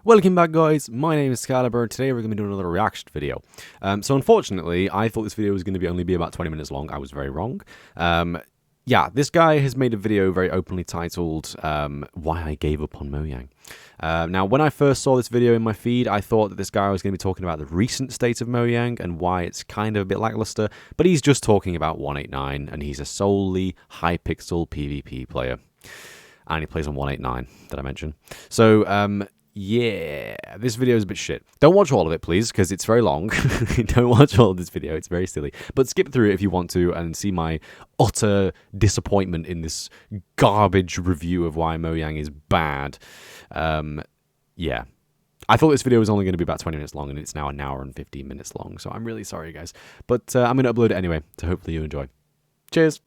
Welcome back, guys. My name is Skal, and today we're going to be doing another reaction video. So unfortunately, I thought this video was going to only be about 20 minutes long. I was very wrong. Yeah, this guy has made a video very openly titled, Why I Gave Up on Mojang. Now, when I first saw this video in my feed, I thought that this guy was going to be talking about the recent state of Mojang and why it's kind of a bit lackluster, but he's just talking about 189, and he's a solely high-pixel PvP player. And he plays on 189, that I mentioned. So, yeah, this video is a bit shit. Don't watch all of it, please, because it's very long. Don't watch all of this video. It's very silly. But skip through it if you want to and see my utter disappointment in this garbage review of why Mojang is bad. Yeah. I thought this video was only going to be about 20 minutes long, and it's now an hour and 15 minutes long. So I'm really sorry, guys. But I'm going to upload it anyway, so hopefully you enjoy. Cheers.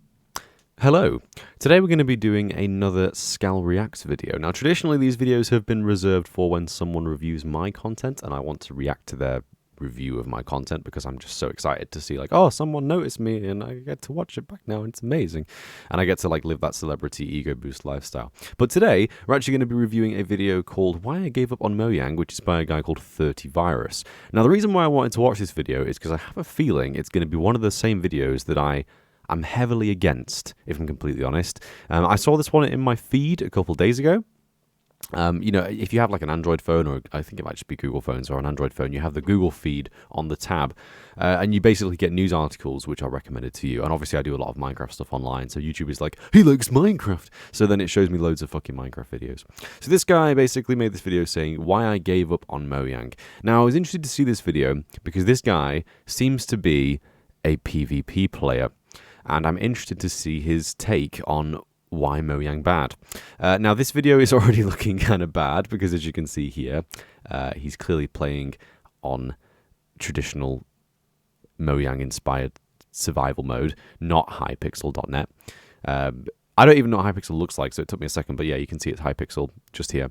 Hello. Today we're going to be doing another Skal Reacts video. Now, traditionally these videos have been reserved for when someone reviews my content and I want to react to their review of my content because I'm just so excited to see, like, oh, someone noticed me and I get to watch it back now and it's amazing. And I get to, like, live that celebrity ego boost lifestyle. But today we're actually going to be reviewing a video called Why I Gave Up on Mojang, which is by a guy called ThirtyVirus. Now, the reason why I wanted to watch this video is because I have a feeling it's going to be one of the same videos that I'm heavily against, if I'm completely honest. I saw this one in my feed a couple days ago. You know, if you have like an Android phone, or I think it might just be Google phones or an Android phone, you have the Google feed on the tab, and you basically get news articles which are recommended to you. And obviously I do a lot of Minecraft stuff online, so YouTube is like, he likes Minecraft. So then it shows me loads of fucking Minecraft videos. So this guy basically made this video saying why I gave up on Mojang. Now, I was interested to see this video because this guy seems to be a PvP player. And I'm interested to see his take on why Mojang bad. Now, this video is already looking kind of bad because, as you can see here, he's clearly playing on traditional Mojang-inspired survival mode, not hypixel.net. I don't even know what hypixel looks like, so it took me a second, but yeah, you can see it's hypixel just here.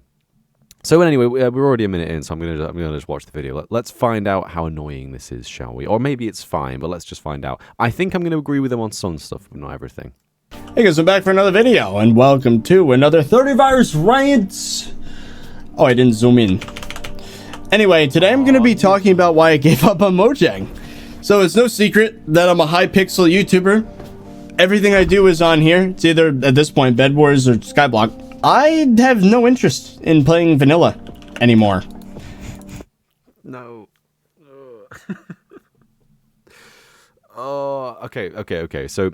So anyway, we're already a minute in, so I'm gonna just watch the video. Let's find out how annoying this is, shall we? Or maybe it's fine, but let's just find out. I think I'm gonna agree with him on some stuff, but not everything. Hey guys, I'm back for another video, and welcome to another 30virus rant. Oh, I didn't zoom in. Anyway, today I'm gonna be talking about why I gave up on Mojang. So it's no secret that I'm a high-pixel YouTuber. Everything I do is on here. It's either, at this point, Bed Wars or Skyblock. I have no interest in playing vanilla anymore. No. Oh, okay. So,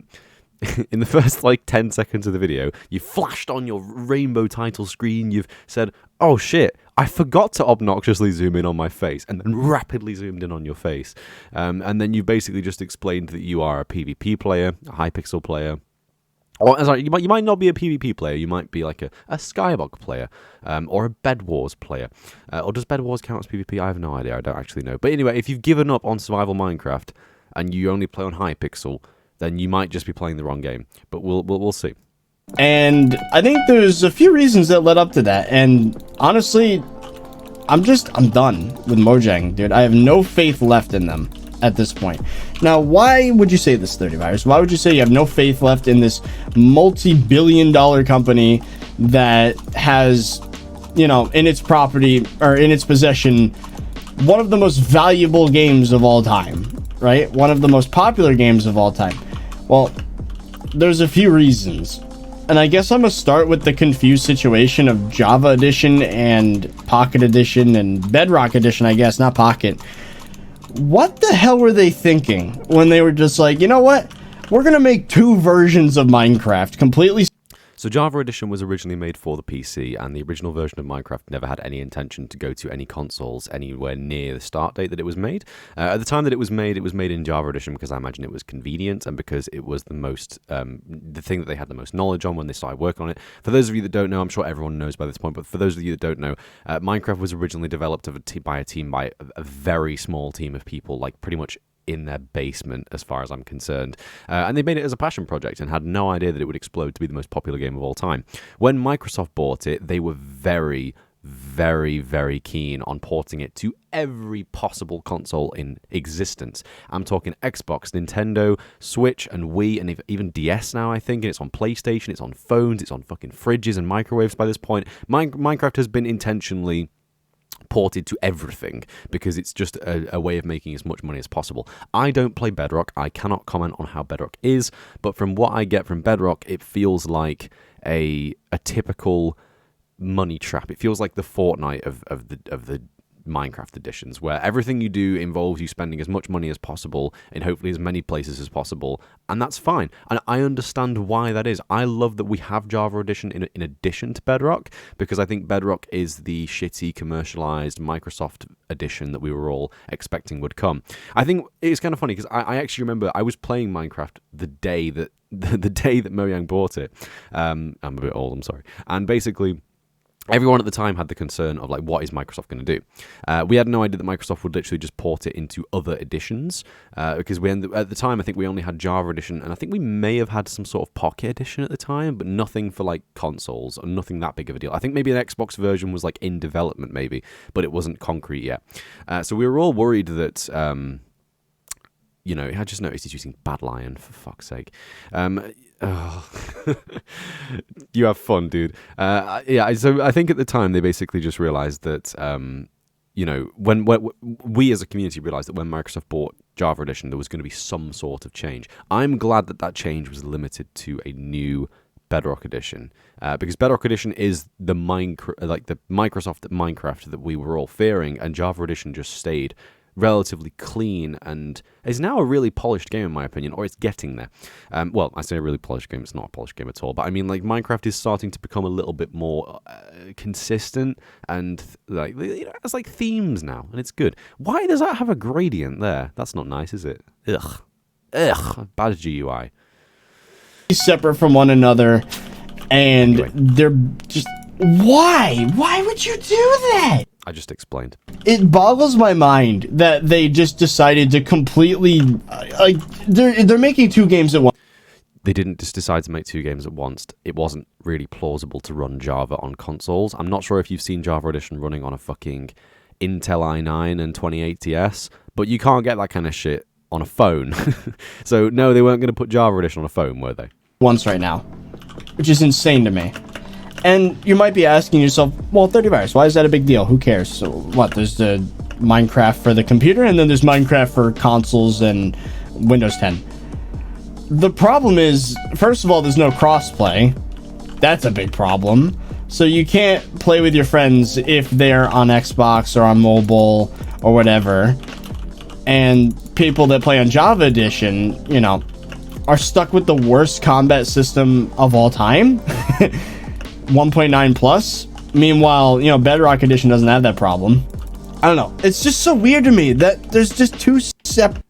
in the first, like, 10 seconds of the video, you flashed on your rainbow title screen, you've said, oh shit, I forgot to obnoxiously zoom in on my face, and then rapidly zoomed in on your face. And then you basically just explained that you are a PvP player, a hypixel player. Or, sorry, you might not be a PvP player, you might be like a Skyblock player, or a Bed Wars player. Or does Bed Wars count as PvP? I have no idea, I don't actually know. But anyway, if you've given up on survival Minecraft, and you only play on Hypixel, then you might just be playing the wrong game. But we'll see. And I think there's a few reasons that led up to that, and honestly, I'm done with Mojang, dude. I have no faith left in them at this point. Now, why would you say this, 30virus? Why would you say you have no faith left in this multi-billion-dollar company that has, you know, in its property or in its possession one of the most valuable games of all time, right? One of the most popular games of all time. Well, there's a few reasons. And I guess I'm gonna start with the confused situation of Java Edition and Pocket Edition and Bedrock Edition, I guess, not Pocket. What the hell were they thinking when they were just like, you know what? We're going to make two versions of Minecraft completely. So Java Edition was originally made for the PC, and the original version of Minecraft never had any intention to go to any consoles anywhere near the start date that it was made. At the time that it was made in Java Edition because I imagine it was convenient and because it was the most, the thing that they had the most knowledge on when they started working on it. For those of you that don't know, I'm sure everyone knows by this point, but for those of you that don't know, Minecraft was originally developed by a very small team of people, like pretty much in their basement as far as I'm concerned, and they made it as a passion project and had no idea that it would explode to be the most popular game of all time. When Microsoft bought it, they were very keen on porting it to every possible console in existence. I'm talking Xbox, Nintendo, Switch, and Wii, and even DS now, I think, and it's on PlayStation, it's on phones, it's on fucking fridges and microwaves by this point. Minecraft has been intentionally ported to everything because it's just a way of making as much money as possible. I don't play Bedrock. I cannot comment on how Bedrock is, but from what I get from Bedrock, it feels like a typical money trap. It feels like the Fortnite of the Minecraft editions, where everything you do involves you spending as much money as possible in hopefully as many places as possible, and that's fine. And I understand why that is. I love that we have Java Edition in addition to Bedrock, because I think Bedrock is the shitty commercialized Microsoft edition that we were all expecting would come. I think it's kind of funny because I actually remember I was playing Minecraft the day that Mojang bought it. I'm a bit old, I'm sorry. And basically, everyone at the time had the concern of, like, what is Microsoft going to do? We had no idea that Microsoft would literally just port it into other editions, because at the time, I think we only had Java Edition, and I think we may have had some sort of Pocket Edition at the time, but nothing for, like, consoles, or nothing that big of a deal. I think maybe an Xbox version was, like, in development, maybe, but it wasn't concrete yet. So we were all worried that... I just noticed he's using Bad Lion, for fuck's sake. You have fun, dude. So I think at the time they basically just realized that, when we as a community realized that when Microsoft bought Java Edition, there was going to be some sort of change. I'm glad that change was limited to a new Bedrock Edition, because Bedrock Edition is the Microsoft Minecraft that we were all fearing, and Java Edition just stayed relatively clean and is now a really polished game in my opinion, or it's getting there. Well, I say a really polished game, it's not a polished game at all, but I mean, like, Minecraft is starting to become a little bit more consistent, and like, it has like themes now, and it's good. Why does that have a gradient there? That's not nice, is it? Ugh, bad GUI. Separate from one another, and they're just... Why would you do that? I just explained. It boggles my mind that they just decided to completely, they're making two games at once. They didn't just decide to make two games at once. It wasn't really plausible to run Java on consoles. I'm not sure if you've seen Java Edition running on a fucking Intel i9 and 2080s, but you can't get that kind of shit on a phone. So no, they weren't going to put Java Edition on a phone, were they? Once right now, which is insane to me. And you might be asking yourself, well, ThirtyVirus, why is that a big deal? Who cares? So what, there's the Minecraft for the computer, and then there's Minecraft for consoles and Windows 10. The problem is, first of all, there's no crossplay. That's a big problem. So you can't play with your friends if they're on Xbox or on mobile or whatever. And people that play on Java Edition, are stuck with the worst combat system of all time. 1.9 plus. Meanwhile, Bedrock Edition doesn't have that problem. I don't know. It's just so weird to me that there's just two separate...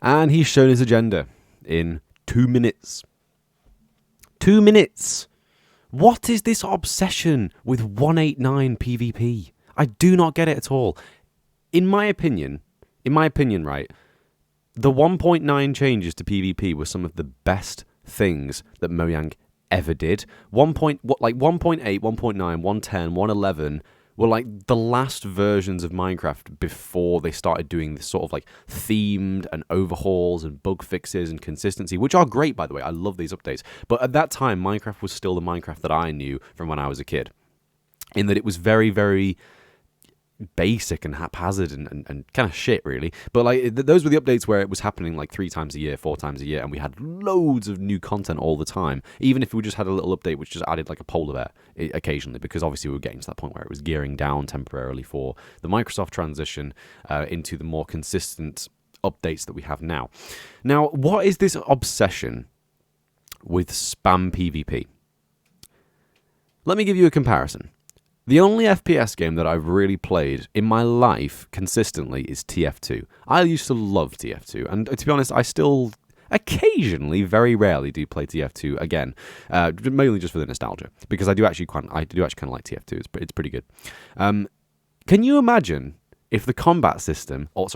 And he's shown his agenda in 2 minutes. 2 minutes. What is this obsession with 189 PvP? I do not get it at all. In my opinion, right, the 1.9 changes to PvP were some of the best things that Mojang ever did. 1.8, 1.9, 110, 111 were like the last versions of Minecraft before they started doing this sort of like themed and overhauls and bug fixes and consistency, which are great, by the way. I love these updates. But at that time, Minecraft was still the Minecraft that I knew from when I was a kid, in that it was very, very basic and haphazard and kind of shit, really. But like those were the updates where it was happening like 3 times a year, 4 times a year, and we had loads of new content all the time, even if we just had a little update which just added like a polar bear occasionally, because obviously we were getting to that point where it was gearing down temporarily for the Microsoft transition into the more consistent updates that we have now. Now, what is this obsession with spam PvP? Let me give you a comparison. The only FPS game that I've really played in my life consistently is TF2. I used to love TF2, and to be honest, I still occasionally, very rarely, do play TF2 again, mainly just for the nostalgia, because I do actually kind of like TF2. It's pretty good. Can you imagine if the combat system in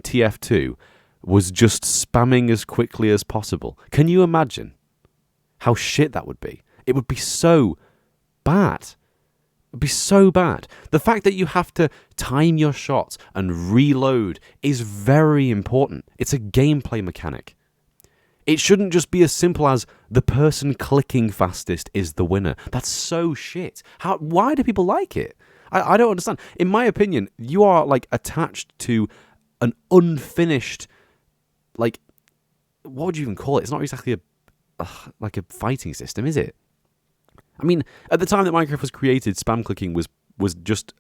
TF2 was just spamming as quickly as possible? Can you imagine how shit that would be? It would be so bad. It would be so bad. The fact that you have to time your shots and reload is very important. It's a gameplay mechanic. It shouldn't just be as simple as the person clicking fastest is the winner. That's so shit. Why do people like it? I don't understand. In my opinion, you are like attached to an unfinished, like, what would you even call it? It's not exactly like a fighting system, is it? I mean, at the time that Minecraft was created, spam clicking was just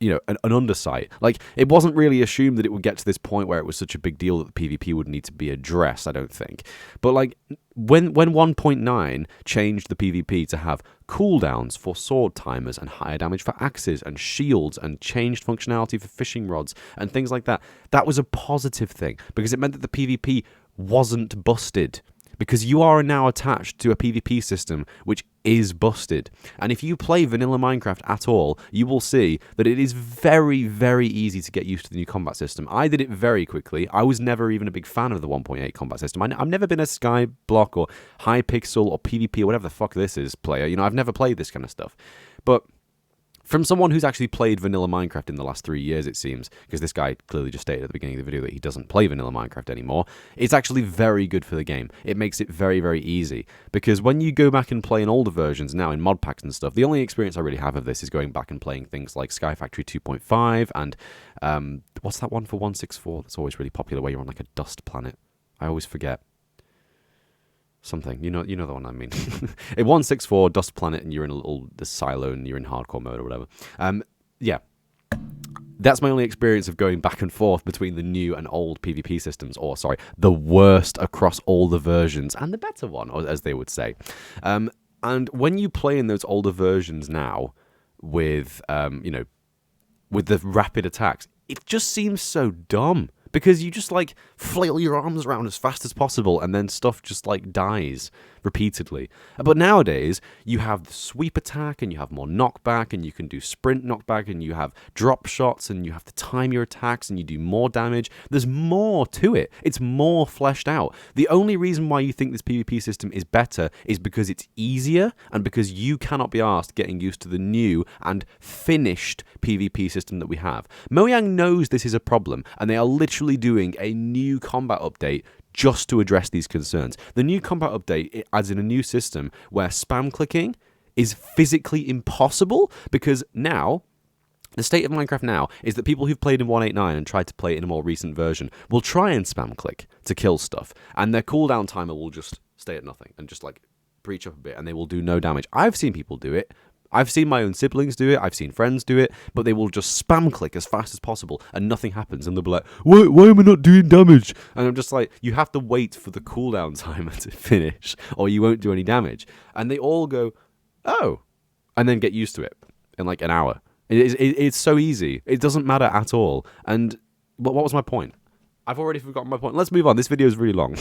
an undersight. Like, it wasn't really assumed that it would get to this point where it was such a big deal that the PvP would need to be addressed, I don't think. But like, when 1.9 changed the PvP to have cooldowns for sword timers and higher damage for axes and shields and changed functionality for fishing rods and things like that, that was a positive thing because it meant that the PvP wasn't busted. Because you are now attached to a PvP system which is busted. And if you play vanilla Minecraft at all, you will see that it is very, very easy to get used to the new combat system. I did it very quickly. I was never even a big fan of the 1.8 combat system. I've never been a Skyblock or Hypixel or PvP or whatever the fuck this is player. I've never played this kind of stuff. But from someone who's actually played vanilla Minecraft in the last 3 years, it seems, because this guy clearly just stated at the beginning of the video that he doesn't play vanilla Minecraft anymore, it's actually very good for the game. It makes it very, very easy, because when you go back and play in older versions now, in mod packs and stuff, the only experience I really have of this is going back and playing things like Sky Factory 2.5, and what's that one for 1.6.4 that's always really popular, where you're on like a dust planet? I always forget. Something, you know the one I mean. In 1.6.4 Dust Planet, and you're in the silo, and you're in hardcore mode or whatever. Yeah, that's my only experience of going back and forth between the new and old PvP systems, or sorry, the worst across all the versions and the better one, or as they would say. And when you play in those older versions now, with with the rapid attacks, it just seems so dumb. Because you just, like, flail your arms around as fast as possible, and then stuff just, like, dies repeatedly. But nowadays, you have the sweep attack, and you have more knockback, and you can do sprint knockback, and you have drop shots, and you have to time your attacks, and you do more damage. There's more to it. It's more fleshed out. The only reason why you think this PvP system is better is because it's easier, and because you cannot be asked getting used to the new and finished PvP system that we have. Mojang knows this is a problem, and they are literally doing a new combat update just to address these concerns. The new combat update, it adds in a new system where spam clicking is physically impossible, because now, the state of Minecraft now is that people who've played in 1.8.9 and tried to play it in a more recent version will try and spam click to kill stuff, and their cooldown timer will just stay at nothing and just like breach up a bit, and they will do no damage. I've seen people do it. I've seen my own siblings do it, I've seen friends do it, but they will just spam click as fast as possible and nothing happens, and they'll be like, why am I not doing damage? And I'm just like, you have to wait for the cooldown timer to finish, or you won't do any damage. And they all go, oh, and then get used to it in like an hour. It's so easy. It doesn't matter at all. And what was my point? I've already forgotten my point. Let's move on. This video is really long.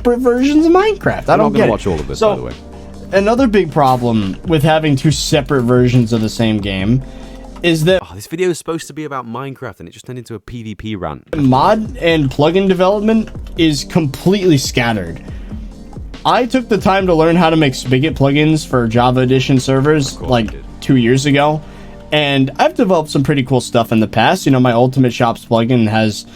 Versions of Minecraft. I don't get it. I'm not going to watch all of this, by the way. Another big problem with having two separate versions of the same game is that this video is supposed to be about Minecraft, and it just turned into a PvP rant. Mod and plugin development is completely scattered. I took the time to learn how to make Spigot plugins for Java Edition servers like 2 years ago, and I've developed some pretty cool stuff in the past. My Ultimate Shops plugin has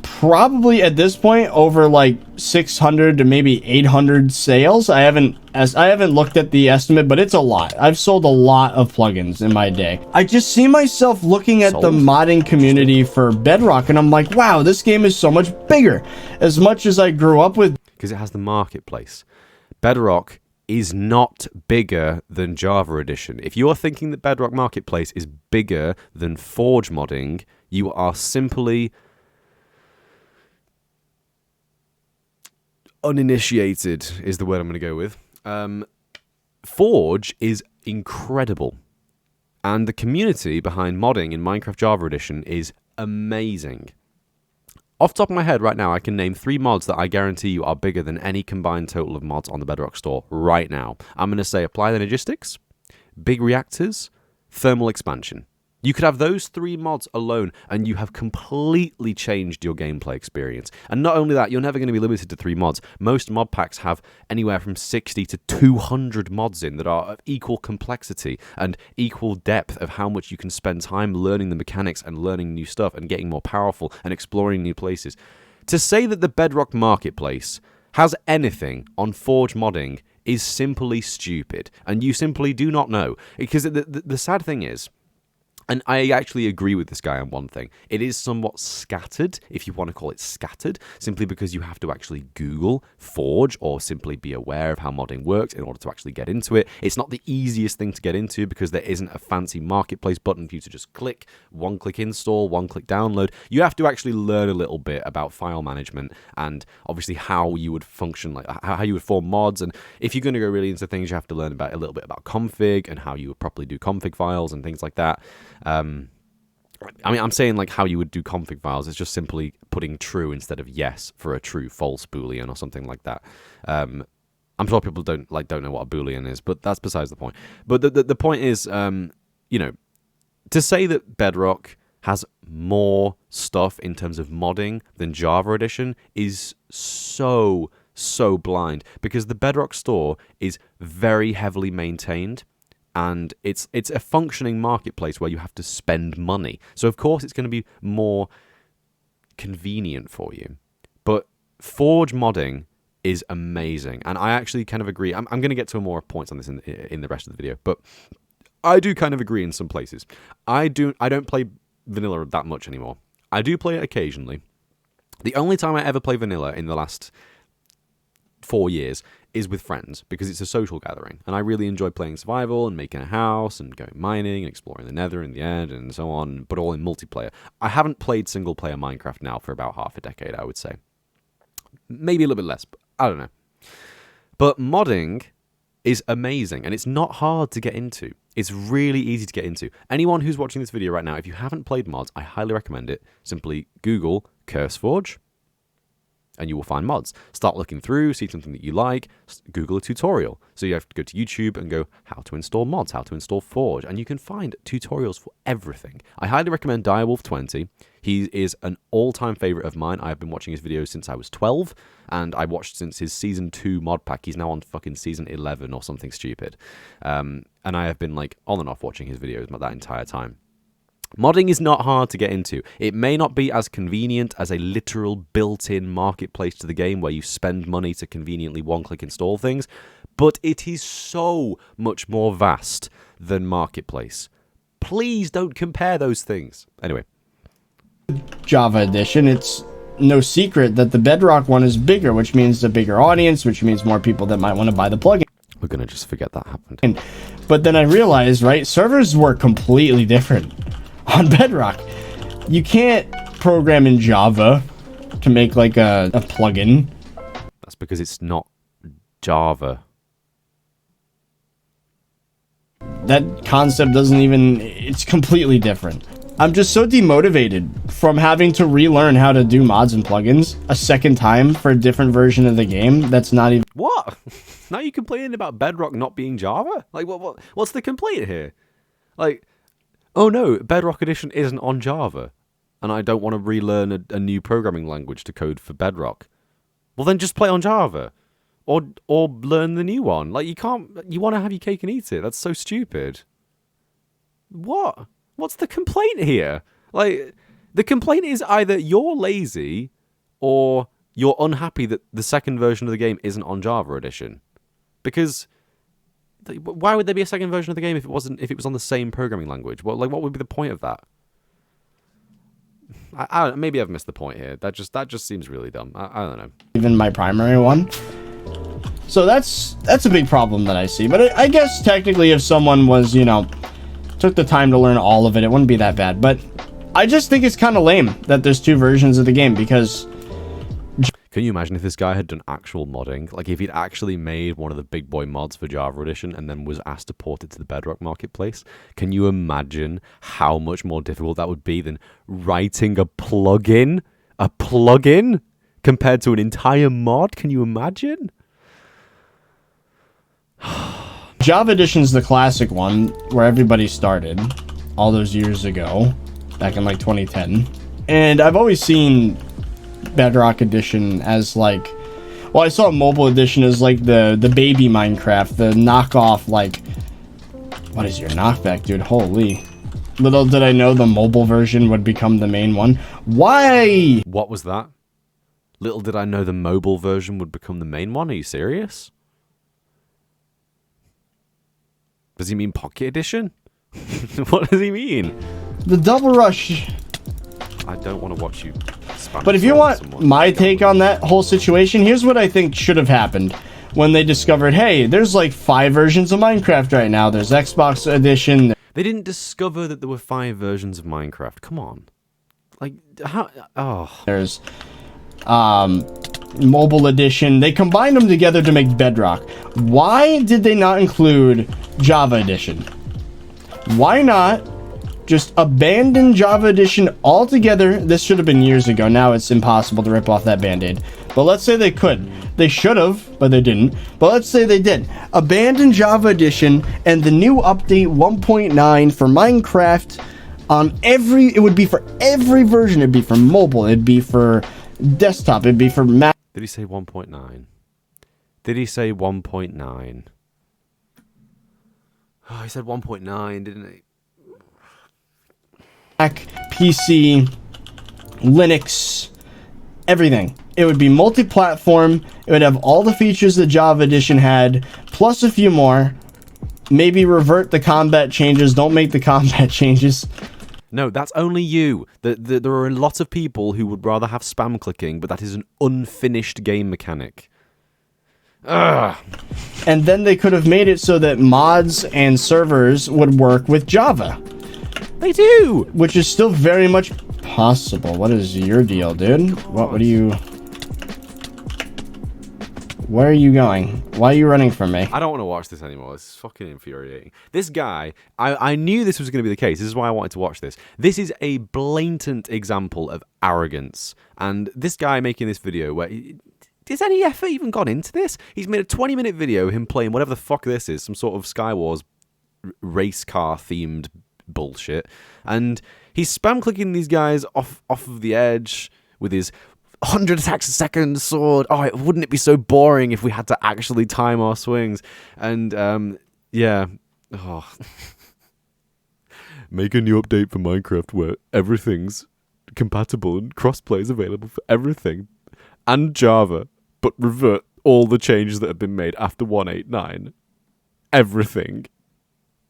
probably at this point over like 600 to maybe 800 sales. I haven't looked at the estimate, but it's a lot. I've sold a lot of plugins in my day. I just see myself looking at the modding community for Bedrock, and I'm like, wow, this game is so much bigger. As much as I grew up with, because it has the marketplace. Bedrock is not bigger than Java Edition. If you are thinking that Bedrock Marketplace is bigger than Forge modding, you are simply uninitiated, is the word I'm going to go with. Forge is incredible, and the community behind modding in Minecraft Java Edition is amazing. Off the top of my head right now, I can name 3 mods that I guarantee you are bigger than any combined total of mods on the Bedrock store right now. I'm going to say Apply the Logistics, Big Reactors, Thermal Expansion. You could have those 3 mods alone, and you have completely changed your gameplay experience. And not only that, you're never going to be limited to 3 mods. Most mod packs have anywhere from 60 to 200 mods in that are of equal complexity and equal depth of how much you can spend time learning the mechanics and learning new stuff and getting more powerful and exploring new places. To say that the Bedrock Marketplace has anything on Forge modding is simply stupid, and you simply do not know. Because the sad thing is, and I actually agree with this guy on one thing. It is somewhat scattered, if you want to call it scattered, simply because you have to actually Google Forge or simply be aware of how modding works in order to actually get into it. It's not the easiest thing to get into because there isn't a fancy marketplace button for you to just click, one-click install, one-click download. You have to actually learn a little bit about file management and obviously how you would function, like how you would form mods. And if you're going to go really into things, you have to learn about a little bit about config and how you would properly do config files and things like that. I mean, I'm saying like how you would do config files is just simply putting true instead of yes for a true false boolean or something like that. I'm sure people don't know what a boolean is, but that's besides the point. But the point is, you know, to say that Bedrock has more stuff in terms of modding than Java Edition is so blind, because the Bedrock store is very heavily maintained. And it's a functioning marketplace where you have to spend money. So, of course, it's going to be more convenient for you. But Forge modding is amazing. And I actually kind of agree. I'm going to get to more points on this in the rest of the video. But I do kind of agree in some places. I don't play vanilla that much anymore. I do play it occasionally. The only time I ever play vanilla in the last 4 years is with friends, because it's a social gathering, and I really enjoy playing survival and making a house and going mining and exploring the nether and the end and so on, but all in multiplayer. I haven't played single player Minecraft now for about half a decade, I would say. Maybe a little bit less, but I don't know. But modding is amazing, and it's not hard to get into. It's really easy to get into. Anyone who's watching this video right now, if you haven't played mods, I highly recommend it. Simply Google CurseForge, and you will find mods. Start looking through, see something that you like, Google a tutorial. So you have to go to YouTube and go, how to install mods, how to install Forge, and you can find tutorials for everything. I highly recommend Direwolf20. He is an all-time favorite of mine. I've been watching his videos since I was 12, and I watched since his Season 2 mod pack. He's now on fucking Season 11 or something stupid. And I have been like on and off watching his videos that entire time. Modding is not hard to get into. It may not be as convenient as a literal built-in marketplace to the game where you spend money to conveniently one-click install things, but it is so much more vast than marketplace. Please don't compare those things. Anyway. Java Edition, it's no secret that the Bedrock one is bigger, which means a bigger audience, which means more people that might want to buy the plugin. We're going to just forget that happened. But then I realized, right, servers work completely different on Bedrock. You can't program in Java to make like a plugin. That's because it's not Java. That concept doesn't even, it's completely different. I'm just so demotivated from having to relearn how to do mods and plugins a second time for a different version of the game that's not even... What? Now you're complaining about Bedrock not being Java? Like, what's the complaint here? Like, oh no, Bedrock Edition isn't on Java, and I don't want to relearn a new programming language to code for Bedrock. Well, then just play on Java, or learn the new one. Like, you want to have your cake and eat it. That's so stupid. What? What's the complaint here? Like, the complaint is either you're lazy, or you're unhappy that the second version of the game isn't on Java Edition. Because why would there be a second version of the game if it was on the same programming language? What would be the point of that? Maybe I've missed the point here. That just seems really dumb. I don't know. Even my primary one. So that's a big problem that I see. But I guess technically if someone was, you know, took the time to learn all of it, it wouldn't be that bad. But I just think it's kind of lame that there's two versions of the game, because... Can you imagine if this guy had done actual modding? Like, if he'd actually made one of the big boy mods for Java Edition and then was asked to port it to the Bedrock marketplace? Can you imagine how much more difficult that would be than writing a plugin? A plugin? Compared to an entire mod? Can you imagine? Java Edition's the classic one where everybody started all those years ago, back in like 2010. And I've always seen Bedrock Edition as like, well, I saw Mobile Edition as like the baby Minecraft, the knockoff, like, what is your knockback, dude? Holy. Little did I know the mobile version would become the main one. Why? What was that? Little did I know the mobile version would become the main one. Are you serious? Does he mean Pocket Edition? What does he mean? The Double Rush. I don't want to watch you spam. But if you want my take on that whole situation, here's what I think should have happened when they discovered, hey, there's like 5 versions of Minecraft right now. There's Xbox Edition. They didn't discover that there were 5 versions of Minecraft. Come on. Like, how? Oh. There's Mobile Edition. They combined them together to make Bedrock. Why did they not include Java Edition? Why not just abandon Java Edition altogether? This should have been years ago. Now it's impossible to rip off that Band-Aid. But let's say they could. They should have, but they didn't. But let's say they did. Abandon Java Edition and the new update 1.9 for Minecraft on it would be for every version. It'd be for mobile. It'd be for desktop. It'd be for Mac. Did he say 1.9? Did he say 1.9? Oh, he said 1.9, didn't he? Mac, PC, Linux, everything. It would be multi-platform. It would have all the features that Java Edition had, plus a few more. Maybe revert the combat changes. Don't make the combat changes. No, that's only you. There are a lot of people who would rather have spam clicking, but that is an unfinished game mechanic. Ugh. And then they could have made it so that mods and servers would work with Java. They do! Which is still very much possible. What is your deal, dude? What are you... Where are you going? Why are you running from me? I don't want to watch this anymore. It's fucking infuriating. This guy, I knew this was going to be the case. This is why I wanted to watch this. This is a blatant example of arrogance. And this guy making this video where... Has any effort even gone into this? He's made a 20-minute video of him playing whatever the fuck this is. Some sort of Skywars race car themed bullshit. And he's spam clicking these guys off of the edge with his 100 attacks a second sword. Oh, wouldn't it be so boring if we had to actually time our swings? And, yeah. Oh. Make a new update for Minecraft where everything's compatible and crossplay is available for everything. And Java. But revert all the changes that have been made after 1.8.9. Everything.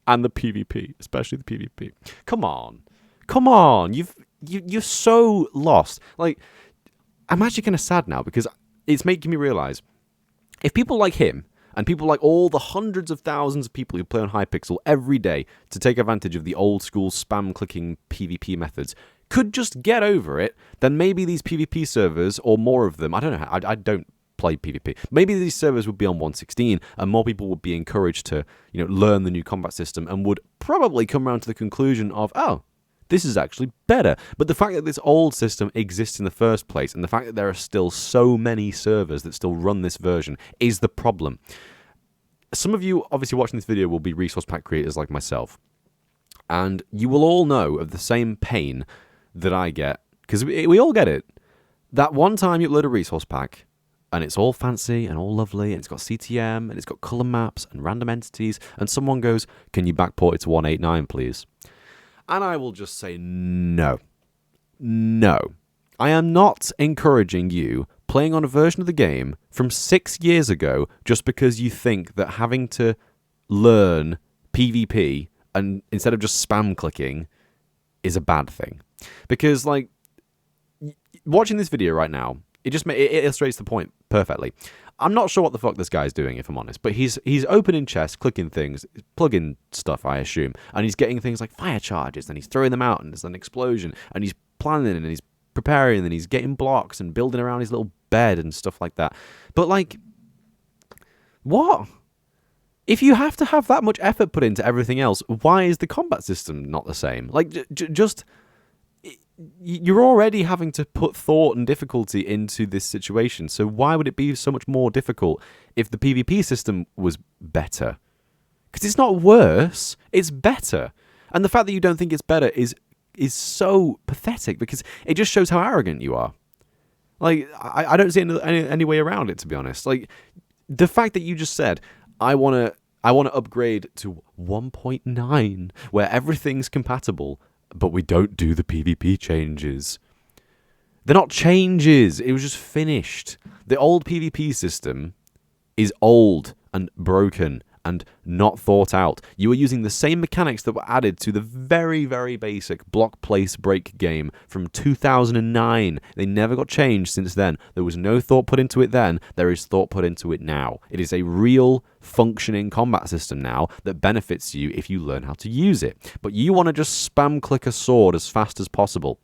And the PvP. Especially the PvP. Come on. Come on. You're so lost. Like... I'm actually kind of sad now because it's making me realize if people like him and people like all the hundreds of thousands of people who play on Hypixel every day to take advantage of the old school spam clicking PvP methods could just get over it, then maybe these PvP servers or more of them, I don't know, I don't play PvP. Maybe these servers would be on 1.16 and more people would be encouraged to, learn the new combat system and would probably come around to the conclusion of, oh, this is actually better. But the fact that this old system exists in the first place and the fact that there are still so many servers that still run this version is the problem. Some of you obviously watching this video will be resource pack creators like myself. And you will all know of the same pain that I get, because we all get it. That one time you upload a resource pack and it's all fancy and all lovely and it's got CTM and it's got color maps and random entities and someone goes, can you backport it to 1.8.9 please? And I will just say no. No. I am not encouraging you playing on a version of the game from 6 years ago just because you think that having to learn PvP and instead of just spam clicking is a bad thing. Because, like, watching this video right now, it illustrates the point perfectly. I'm not sure what the fuck this guy's doing, if I'm honest, but he's opening chests, clicking things, plugging stuff, I assume, and he's getting things like fire charges, and he's throwing them out, and there's an explosion, and he's planning, and he's preparing, and he's getting blocks, and building around his little bed, and stuff like that. But, like, what? If you have to have that much effort put into everything else, why is the combat system not the same? Like, just... You're already having to put thought and difficulty into this situation, so why would it be so much more difficult if the PvP system was better? Because it's not worse, it's better. And the fact that you don't think it's better is so pathetic, because it just shows how arrogant you are. Like, I don't see any way around it, to be honest. Like, the fact that you just said, I want to upgrade to 1.9, where everything's compatible, but we don't do the PvP changes. They're not changes. It was just finished. The old PvP system is old and broken and not thought out. You were using the same mechanics that were added to the very, very basic block place break game from 2009. They never got changed since then. There was no thought put into it then. There is thought put into it now. It is a real functioning combat system now that benefits you if you learn how to use it. But you want to just spam click a sword as fast as possible.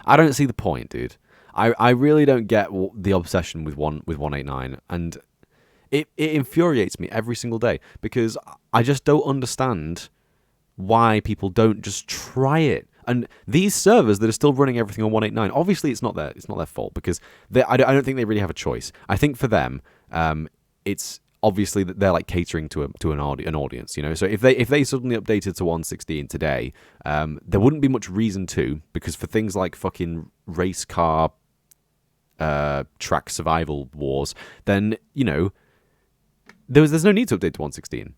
I don't see the point, dude. I really don't get the obsession with 189, and it infuriates me every single day because I just don't understand why people don't just try it. And these servers that are still running everything on 189, obviously it's not their fault because I don't think they really have a choice. I think for them, it's obviously that they're like catering to an audience, you know. So if they suddenly updated to 116 today, there wouldn't be much reason to, because for things like fucking race car track survival wars, then, you know, there's no need to update to 116.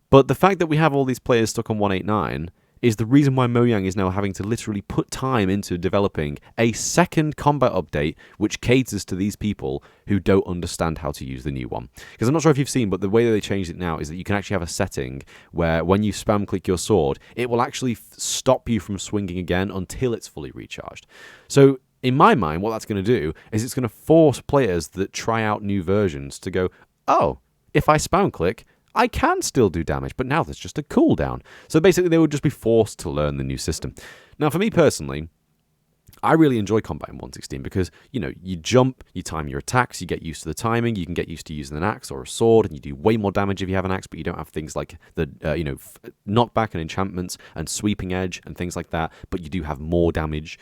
But the fact that we have all these players stuck on 189 is the reason why Mojang is now having to literally put time into developing a second combat update which caters to these people who don't understand how to use the new one. Because I'm not sure if you've seen, but the way that they changed it now is that you can actually have a setting where when you spam click your sword, it will actually stop you from swinging again until it's fully recharged. So in my mind, what that's going to do is it's going to force players that try out new versions to go, oh, if I spam click, I can still do damage, but now there's just a cooldown. So basically, they would just be forced to learn the new system. Now, for me personally, I really enjoy combat in 116 because, you know, you jump, you time your attacks, you get used to the timing, you can get used to using an axe or a sword, and you do way more damage if you have an axe, but you don't have things like the, knockback and enchantments and sweeping edge and things like that, but you do have more damage.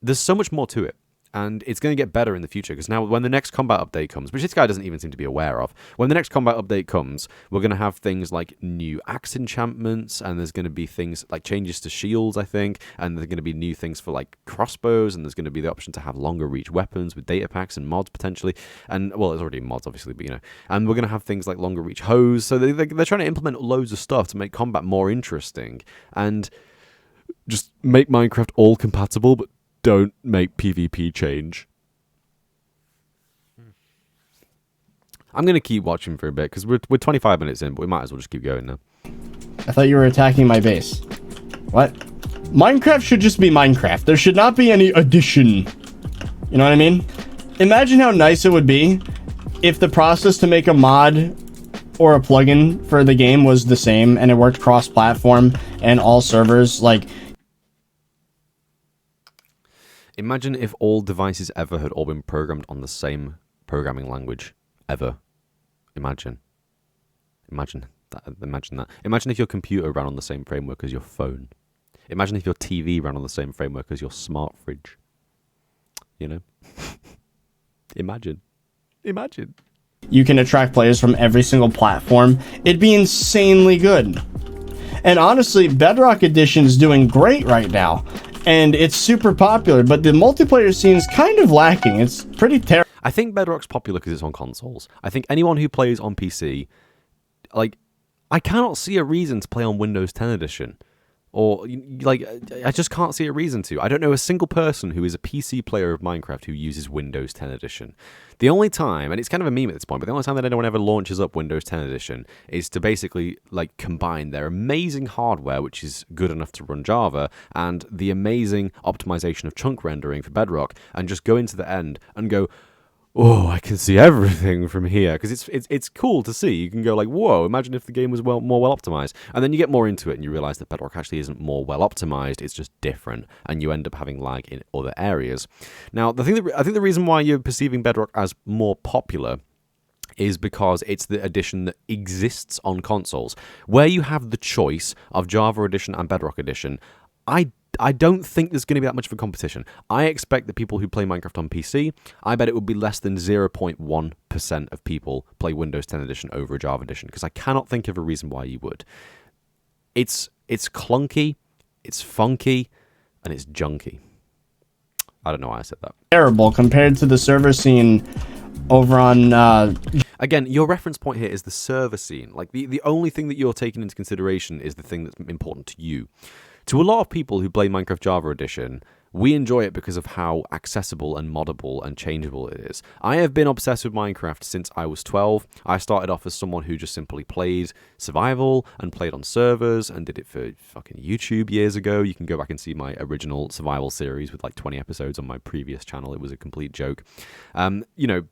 There's so much more to it. And it's going to get better in the future because now when the next combat update comes, which this guy doesn't even seem to be aware of, when the next combat update comes, we're going to have things like new axe enchantments, and there's going to be things like changes to shields, I think, and there's going to be new things for like crossbows, and there's going to be the option to have longer reach weapons with data packs and mods potentially. And well, there's already mods obviously, but you know, and we're going to have things like longer reach hose. So they're trying to implement loads of stuff to make combat more interesting and just make Minecraft all compatible, but don't make PvP change. I'm going to keep watching for a bit because we're 25 minutes in, but we might as well just keep going now. I thought you were attacking my base. What? Minecraft should just be Minecraft. There should not be any addition. You know what I mean? Imagine how nice it would be if the process to make a mod or a plugin for the game was the same and it worked cross-platform and all servers. Like, imagine if all devices ever had all been programmed on the same programming language. Ever. Imagine that. Imagine if your computer ran on the same framework as your phone. Imagine if your TV ran on the same framework as your smart fridge. You know? Imagine. You can attract players from every single platform. It'd be insanely good. And honestly, Bedrock Edition is doing great right now. And it's super popular, but the multiplayer scene is kind of lacking. It's pretty terrible. I think Bedrock's popular because it's on consoles. I think anyone who plays on PC, like, I cannot see a reason to play on Windows 10 Edition. Or, like, I just can't see a reason to. I don't know a single person who is a PC player of Minecraft who uses Windows 10 Edition. The only time, and it's kind of a meme at this point, but the only time that anyone ever launches up Windows 10 Edition is to basically, like, combine their amazing hardware, which is good enough to run Java, and the amazing optimization of chunk rendering for Bedrock, and just go into the end and go, oh, I can see everything from here, because it's cool to see. You can go like, whoa, imagine if the game was more well optimized. And then you get more into it and you realize that Bedrock actually isn't more well optimized, it's just different, and you end up having lag in other areas. Now, I think the reason why you're perceiving Bedrock as more popular is because it's the edition that exists on consoles. Where you have the choice of Java Edition and Bedrock Edition, I don't think there's going to be that much of a competition. I expect that people who play Minecraft on PC, I bet it would be less than 0.1% of people play Windows 10 Edition over a Java Edition, because I cannot think of a reason why you would. It's clunky, it's funky, and it's junky. I don't know why I said that. Terrible compared to the server scene over on... Again, your reference point here is the server scene. Like, the only thing that you're taking into consideration is the thing that's important to you. To a lot of people who play Minecraft Java Edition, We enjoy it because of how accessible and moddable and changeable it is. I have been obsessed with Minecraft since I was 12. I started off as someone who just simply played survival and played on servers and did it for fucking YouTube years ago. You can go back and see my original survival series with like 20 episodes on my previous channel. It was a complete joke. You know,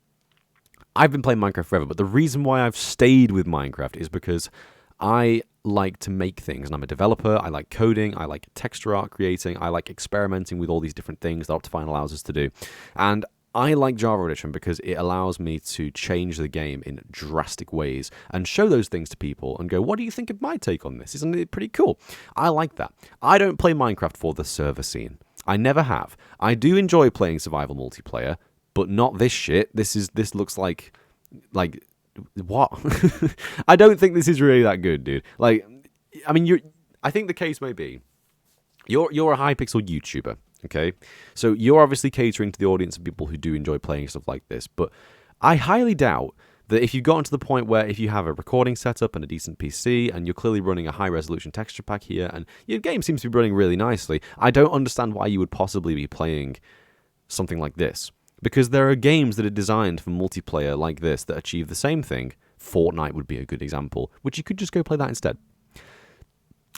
I've been playing Minecraft forever, but the reason why I've stayed with Minecraft is because I like to make things, and I'm a developer. I like coding. I like texture art creating. I like experimenting with all these different things that Optifine allows us to do. And I like Java Edition because it allows me to change the game in drastic ways and show those things to people and go, what do you think of my take on this? Isn't it pretty cool? I like that. I don't play Minecraft for the server scene. I never have. I do enjoy playing survival multiplayer, but not this shit. This looks like what? I don't think this is really that good, dude. Like, I mean, I think the case may be you're a Hypixel YouTuber, okay? So you're obviously catering to the audience of people who do enjoy playing stuff like this, but I highly doubt that if you've gotten to the point where if you have a recording setup and a decent PC and you're clearly running a high-resolution texture pack here and your game seems to be running really nicely, I don't understand why you would possibly be playing something like this. Because there are games that are designed for multiplayer like this that achieve the same thing. Fortnite would be a good example, which you could just go play that instead.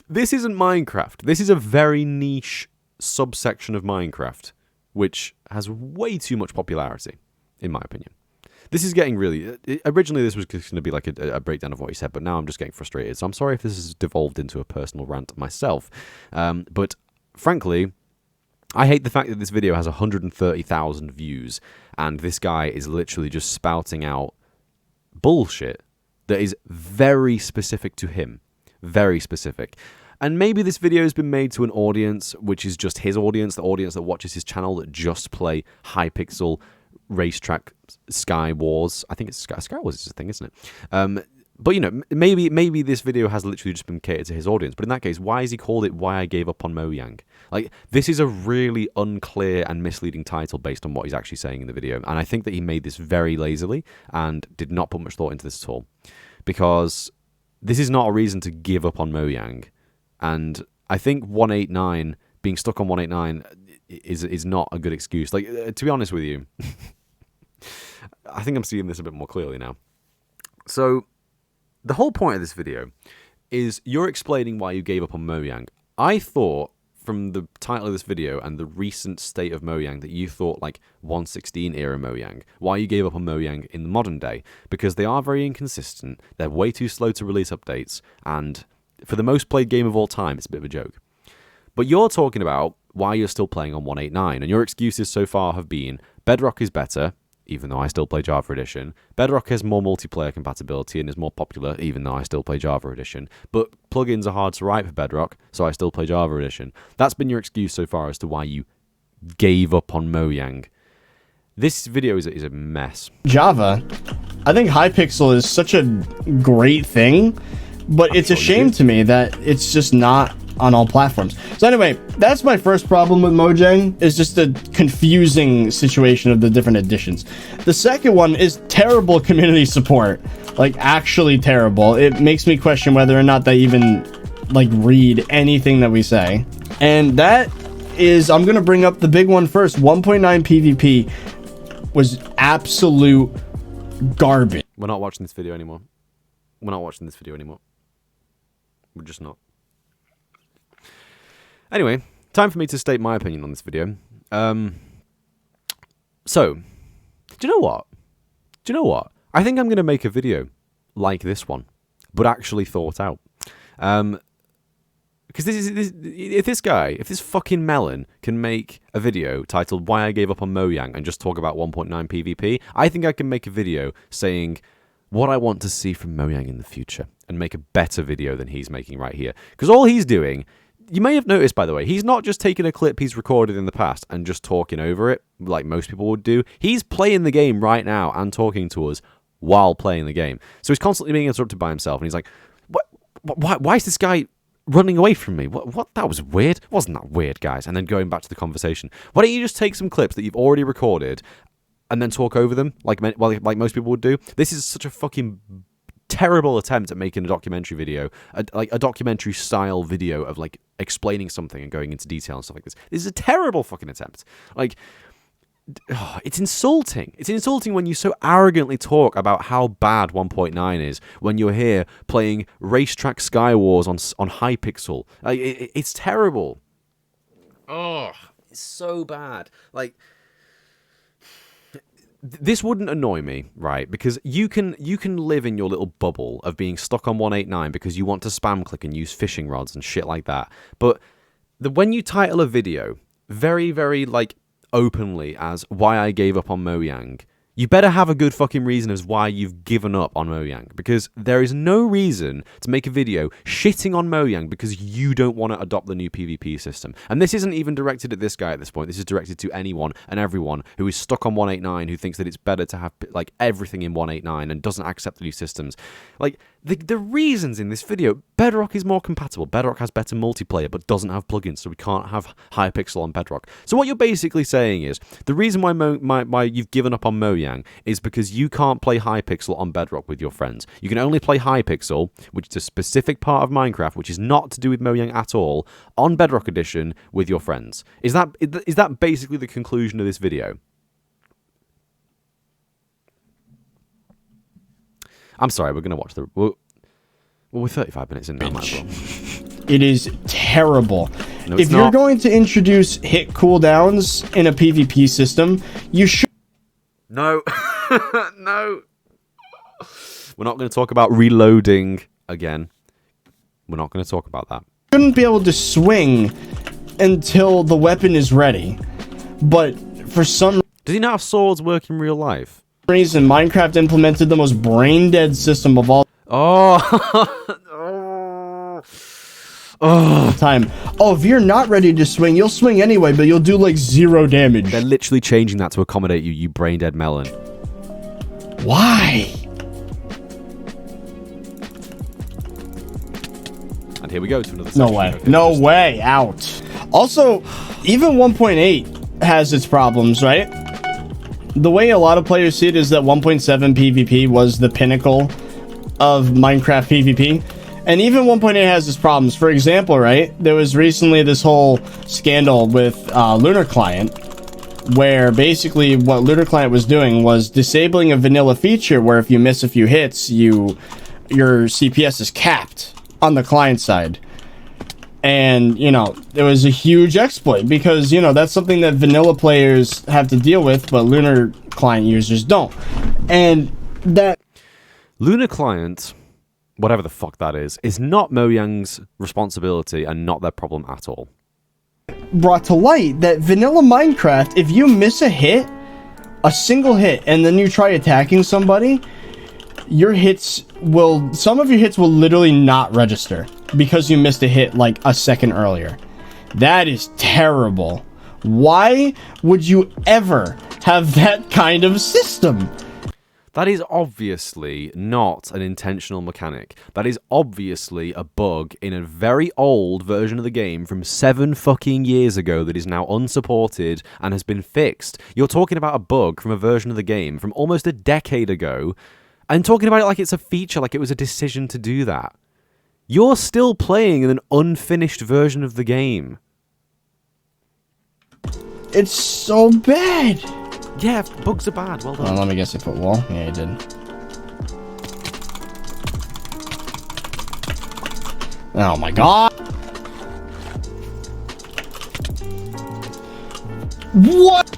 This isn't Minecraft. This is a very niche subsection of Minecraft, which has way too much popularity, in my opinion. This is getting really... Originally, this was going to be like a breakdown of what he said, but now I'm just getting frustrated. So I'm sorry if this has devolved into a personal rant myself. But frankly, I hate the fact that this video has 130,000 views, and this guy is literally just spouting out bullshit that is very specific to him. Very specific. And maybe this video has been made to an audience, which is just his audience, the audience that watches his channel that just play Hypixel racetrack Sky Wars. I think it's Sky Wars is a thing, isn't it? But, you know, maybe this video has literally just been catered to his audience. But in that case, why has he called it Why I Gave Up on Mojang? Like, this is a really unclear and misleading title based on what he's actually saying in the video. And I think that he made this very lazily and did not put much thought into this at all. Because this is not a reason to give up on Mojang. And I think 189, being stuck on 189 is not a good excuse. Like, to be honest with you, I think I'm seeing this a bit more clearly now. So the whole point of this video is you're explaining why you gave up on Mojang. I thought from the title of this video and the recent state of Mojang that you thought like 1.16 era Mojang, why you gave up on Mojang in the modern day, because they are very inconsistent, they're way too slow to release updates, and for the most played game of all time, it's a bit of a joke. But you're talking about why you're still playing on 189, and your excuses so far have been Bedrock is better, even though I still play Java Edition. Bedrock has more multiplayer compatibility and is more popular, even though I still play Java Edition. But plugins are hard to write for Bedrock, so I still play Java Edition. That's been your excuse so far as to why you gave up on Mojang. This video is a mess. Java, I think Hypixel is such a great thing, but it's a shame to me that it's just not on all platforms. So anyway, that's my first problem with Mojang, is just the confusing situation of the different editions. The second one is terrible community support. Like, actually terrible. It makes me question whether or not they even like read anything that we say. And that is, I'm gonna bring up the big one first. 1.9 PvP was absolute garbage. We're not watching this video anymore. We're not watching this video anymore. We're just not. Anyway, time for me to state my opinion on this video. So, do you know what? I think I'm going to make a video like this one, but actually thought out. Because if this fucking melon can make a video titled Why I Gave Up on Mojang and just talk about 1.9 PvP, I think I can make a video saying what I want to see from Mojang in the future and make a better video than he's making right here. Because all he's doing... You may have noticed, by the way, he's not just taking a clip he's recorded in the past and just talking over it like most people would do. He's playing the game right now and talking to us while playing the game. So he's constantly being interrupted by himself, and he's like, why is this guy running away from me? What? That was weird. Wasn't that weird, guys? And then going back to the conversation. Why don't you just take some clips that you've already recorded and then talk over them like most people would do? This is such a fucking terrible attempt at making a documentary video, a documentary style video of like explaining something and going into detail and stuff like this. This is a terrible fucking attempt. Like, it's insulting. It's insulting when you so arrogantly talk about how bad 1.9 is when you're here playing Racetrack Skywars on Hypixel. Like, it's terrible. Oh, it's so bad. Like, this wouldn't annoy me, right? Because you can live in your little bubble of being stuck on 189 because you want to spam click and use fishing rods and shit like that. But when you title a video very, very, like, openly as why I gave up on Mojang, you better have a good fucking reason as why you've given up on Mojang, because there is no reason to make a video shitting on Mojang because you don't want to adopt the new PvP system. And this isn't even directed at this guy at this point. This is directed to anyone and everyone who is stuck on 189, who thinks that it's better to have like everything in 189 and doesn't accept the new systems. Like, the reasons in this video: Bedrock is more compatible, Bedrock has better multiplayer but doesn't have plugins, so we can't have Hypixel on Bedrock. So what you're basically saying is the reason why you've given up on Mojang is because you can't play Hypixel on Bedrock with your friends. You can only play Hypixel, which is a specific part of Minecraft, which is not to do with Mojang at all, on Bedrock Edition with your friends. Is that basically the conclusion of this video? I'm sorry, we're going to watch the... Well, we're 35 minutes in now, might as well. It is terrible. No, it's if you're not. going to introduce hit cooldowns in a PvP system, you should... No. No. We're not going to talk about reloading again. We're not going to talk about that. Shouldn't be able to swing until the weapon is ready. But for some Does he not have swords work in real life? reason, Minecraft implemented the most brain-dead system of all time. Oh, if you're not ready to swing, you'll swing anyway, but you'll do like 0 damage. They're literally changing that to accommodate you, you brain-dead melon. Why? And here we go to another No section. way. Okay, No way. Out. Also, even 1.8 has its problems, right? The way a lot of players see it is that 1.7 PvP was the pinnacle of Minecraft PvP. And even 1.8 has its problems. For example, right, there was recently this whole scandal with Lunar Client, where basically what Lunar Client was doing was disabling a vanilla feature where if you miss a few hits, your CPS is capped on the client side. And, you know, it was a huge exploit because, you know, that's something that vanilla players have to deal with, but Lunar Client users don't. And that... Lunar Client, whatever the fuck that is not Mojang's responsibility and not their problem at all. brought to light that vanilla Minecraft, if you miss a single hit, and then you try attacking somebody, some of your hits will literally not register because you missed a hit like a second earlier. That is terrible. Why would you ever have that kind of system? That is obviously not an intentional mechanic. That is obviously a bug in a very old version of the game from 7 fucking years ago that is now unsupported and has been fixed. You're talking about a bug from a version of the game from almost a decade ago and talking about it like it's a feature, like it was a decision to do that. You're still playing an unfinished version of the game. It's so bad. Yeah, bugs are bad. Well done. Let me guess, he put wall. Yeah, he did. Oh my god. What?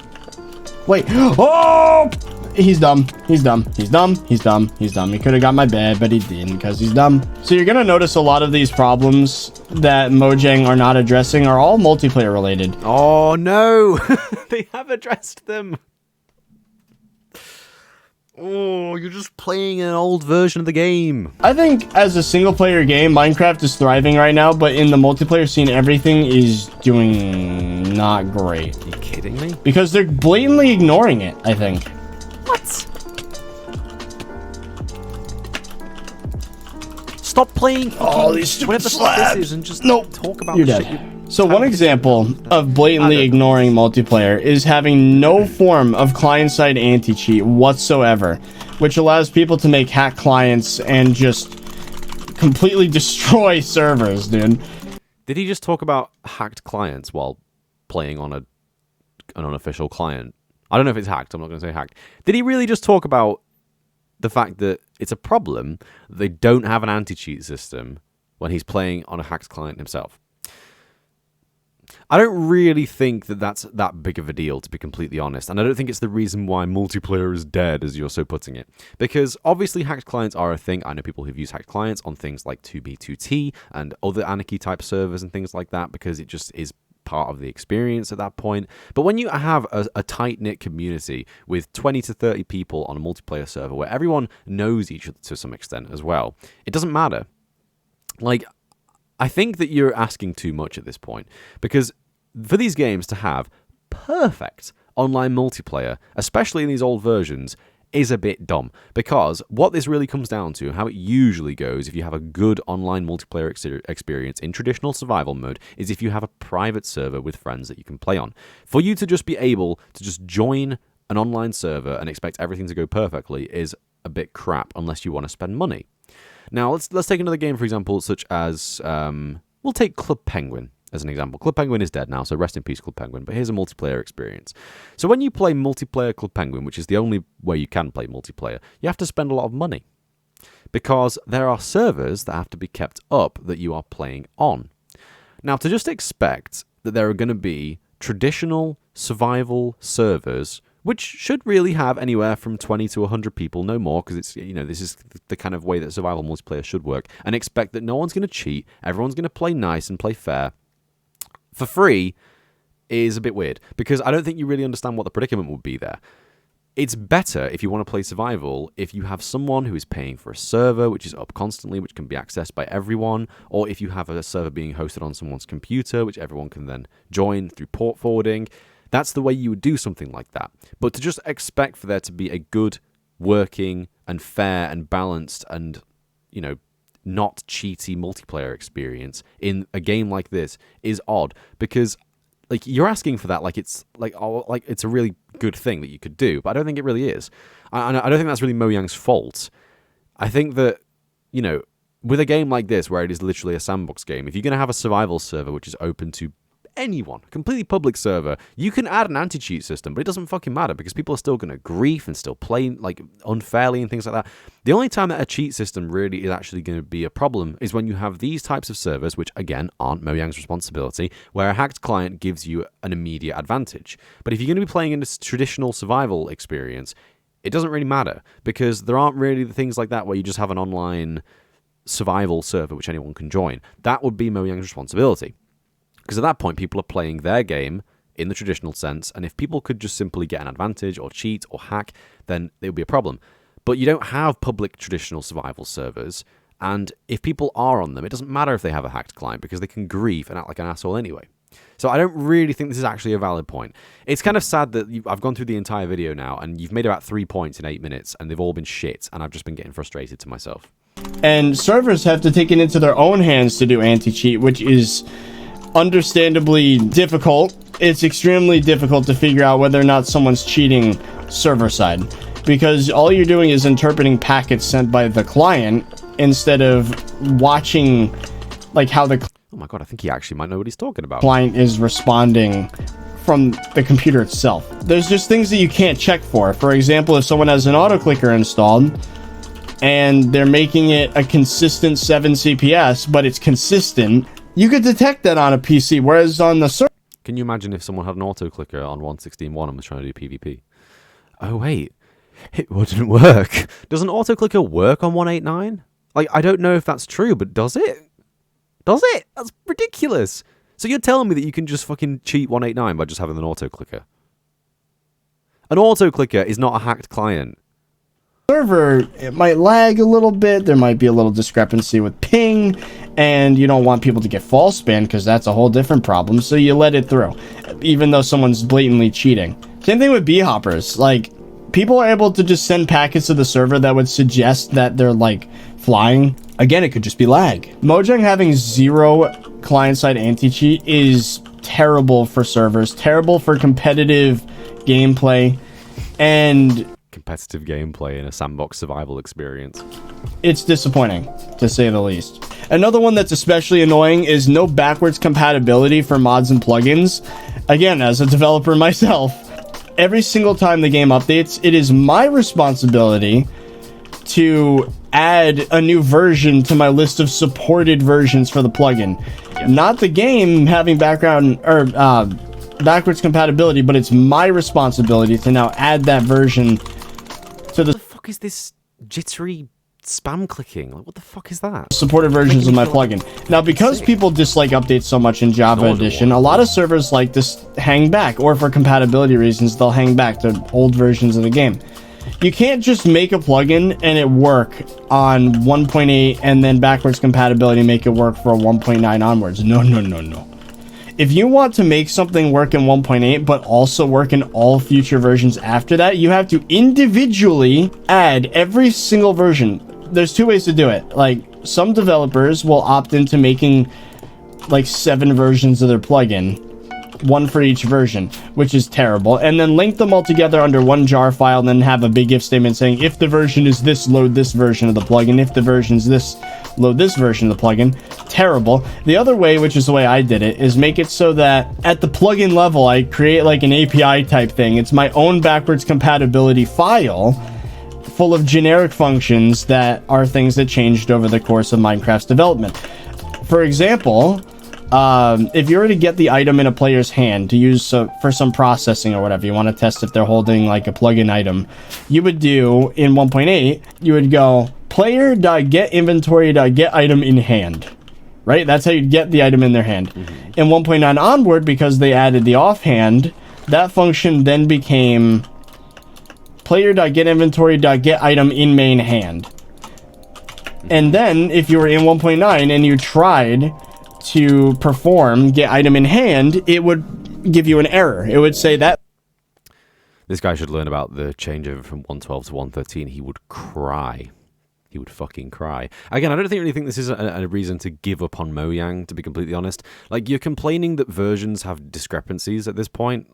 Wait. Oh! He's dumb. He's dumb. He's dumb. He's dumb. He's dumb. He could have got my bed, but he didn't because he's dumb. So you're going to notice a lot of these problems that Mojang are not addressing are all multiplayer related. Oh no! They have addressed them. Oh, you're just playing an old version of the game. I think as a single player game, Minecraft is thriving right now, but in the multiplayer scene, everything is doing not great. Are you kidding me? Because they're blatantly ignoring it, I think. What? Stop playing all these stupid whatever slabs. this is and just Nope. talk about You're shit. dead. So one example of blatantly ignoring multiplayer is having no form of client-side anti-cheat whatsoever, which allows people to make hack clients and just completely destroy servers, dude. Did he just talk about hacked clients while playing on an unofficial client? I don't know if it's hacked. I'm not going to say hacked. Did he really just talk about the fact that it's a problem that they don't have an anti-cheat system when he's playing on a hacked client himself? I don't really think that that's that big of a deal, to be completely honest. And I don't think it's the reason why multiplayer is dead, as you're so putting it. Because obviously hacked clients are a thing. I know people who've used hacked clients on things like 2B2T and other Anarchy-type servers and things like that, because it just is part of the experience at that point. But when you have a tight-knit community with 20 to 30 people on a multiplayer server where everyone knows each other to some extent as well, it doesn't matter. Like, I think that you're asking too much at this point, because for these games to have perfect online multiplayer, especially in these old versions, is a bit dumb. Because what this really comes down to, how it usually goes if you have a good online multiplayer experience in traditional survival mode, is if you have a private server with friends that you can play on. For you to just be able to just join an online server and expect everything to go perfectly is a bit crap, unless you want to spend money. Now, let's take another game, for example, such as, we'll take Club Penguin as an example. Club Penguin is dead now, so rest in peace, Club Penguin, but here's a multiplayer experience. So when you play multiplayer Club Penguin, which is the only way you can play multiplayer, you have to spend a lot of money, because there are servers that have to be kept up that you are playing on. Now, to just expect that there are going to be traditional survival servers, which should really have anywhere from 20 to 100 people, no more, because it's, you know, this is the kind of way that survival multiplayer should work, and expect that no one's going to cheat, everyone's going to play nice and play fair for free is a bit weird, because I don't think you really understand what the predicament would be there. It's better, if you want to play survival, if you have someone who is paying for a server which is up constantly, which can be accessed by everyone, or if you have a server being hosted on someone's computer, which everyone can then join through port forwarding. That's the way you would do something like that. But to just expect for there to be a good, working, and fair, and balanced, and, you know, not cheaty multiplayer experience in a game like this is odd, because, like, you're asking for that like it's like, oh, like it's a really good thing that you could do, but I don't think it really is. I don't think that's really Mojang's fault. I think that, you know, with a game like this where it is literally a sandbox game, if you're going to have a survival server which is open to anyone, completely public server, you can add an anti-cheat system, but it doesn't fucking matter, because people are still going to grief and still play like unfairly and things like that. The only time that a cheat system really is actually going to be a problem is when you have these types of servers, which again aren't Mojang's responsibility, where a hacked client gives you an immediate advantage. But if you're going to be playing in this traditional survival experience, it doesn't really matter, because there aren't really the things like that where you just have an online survival server which anyone can join. That would be Mojang's responsibility. Because at that point, people are playing their game in the traditional sense, and if people could just simply get an advantage or cheat or hack, then it would be a problem. But you don't have public traditional survival servers, and if people are on them, it doesn't matter if they have a hacked client, because they can grief and act like an asshole anyway. So I don't really think this is actually a valid point. It's kind of sad that I've gone through the entire video now, and you've made about 3 points in 8 minutes, and they've all been shit, and I've just been getting frustrated to myself. And servers have to take it into their own hands to do anti-cheat, which is understandably difficult. It's extremely difficult to figure out whether or not someone's cheating server side, because all you're doing is interpreting packets sent by the client instead of watching like how the Oh my god, I think he actually might know what he's talking about. Client is responding from the computer itself. There's just things that you can't check for. For example, if someone has an auto clicker installed and they're making it a consistent 7 CPS, but it's consistent, you could detect that on a PC, whereas on the server... Can you imagine if someone had an auto-clicker on 1.16.1 and was trying to do PvP? Oh, wait. It wouldn't work. Does an auto-clicker work on 1.8.9? Like, I don't know if that's true, but does it? Does it? That's ridiculous. So you're telling me that you can just fucking cheat 1.8.9 by just having an auto-clicker? An auto-clicker is not a hacked client. Server, it might lag a little bit, there might be a little discrepancy with ping, and you don't want people to get false banned because that's a whole different problem, so you let it through, even though someone's blatantly cheating. Same thing with B-hoppers. Like, people are able to just send packets to the server that would suggest that they're, like, flying. Again, it could just be lag. Mojang having 0 client-side anti-cheat is terrible for servers, terrible for competitive gameplay, and... competitive gameplay in a sandbox survival experience. It's disappointing, to say the least. Another one that's especially annoying is no backwards compatibility for mods and plugins. Again, as a developer myself, every single time the game updates, it is my responsibility to add a new version to my list of supported versions for the plugin. Yep. Not the game having background or backwards compatibility, but it's my responsibility to now add that version to the... What the fuck is this jittery spam clicking? Like, what the fuck is that? Supported versions of my plugin. Now, because people dislike updates so much in Java Edition, a lot of servers like to hang back, or for compatibility reasons, they'll hang back to old versions of the game. You can't just make a plugin and it work on 1.8 and then backwards compatibility make it work for a 1.9 onwards. No, no, no, no. If you want to make something work in 1.8 but also work in all future versions after that, you have to individually add every single version. There's two ways to do it. Like, some developers will opt into making like 7 versions of their plugin, one for each version, which is terrible, and then link them all together under one jar file, and then have a big if statement saying, if the version is this, load this version of the plugin. If the version is this, load this version of the plugin. Terrible. The other way, which is the way I did it, is make it so that at the plugin level, I create like an API type thing. It's my own backwards compatibility file full of generic functions that are things that changed over the course of Minecraft's development. For example, if you were to get the item in a player's hand to use for some processing or whatever, you want to test if they're holding like a plugin item, you would do in 1.8, you would go player.getInventory.getItem in hand, right? That's how you'd get the item in their hand. Mm-hmm. In 1.9 onward, because they added the offhand, that function then became player.getInventory.getItem in main hand. And then if you were in 1.9 and you tried to perform get item in hand, it would give you an error. It would say that this guy should learn about the changeover from 112 to 113. He would cry. He would fucking cry. Again, I don't really think this is a reason to give up on Mojang, to be completely honest. Like, you're complaining that versions have discrepancies at this point.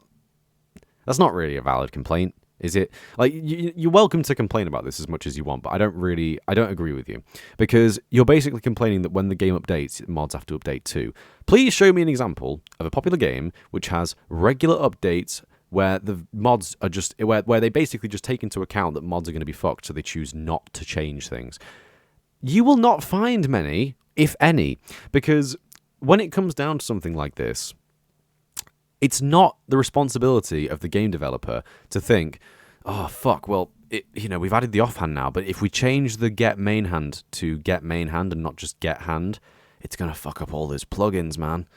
That's not really a valid complaint, is it? Like, you're welcome to complain about this as much as you want, but I don't agree with you. Because you're basically complaining that when the game updates, mods have to update too. Please show me an example of a popular game which has regular updates where the mods are just, where they basically just take into account that mods are going to be fucked, so they choose not to change things. You will not find many, if any, because when it comes down to something like this, it's not the responsibility of the game developer to think, oh, fuck, well, we've added the offhand now, but if we change the get main hand to get main hand and not just get hand, it's going to fuck up all those plugins, man.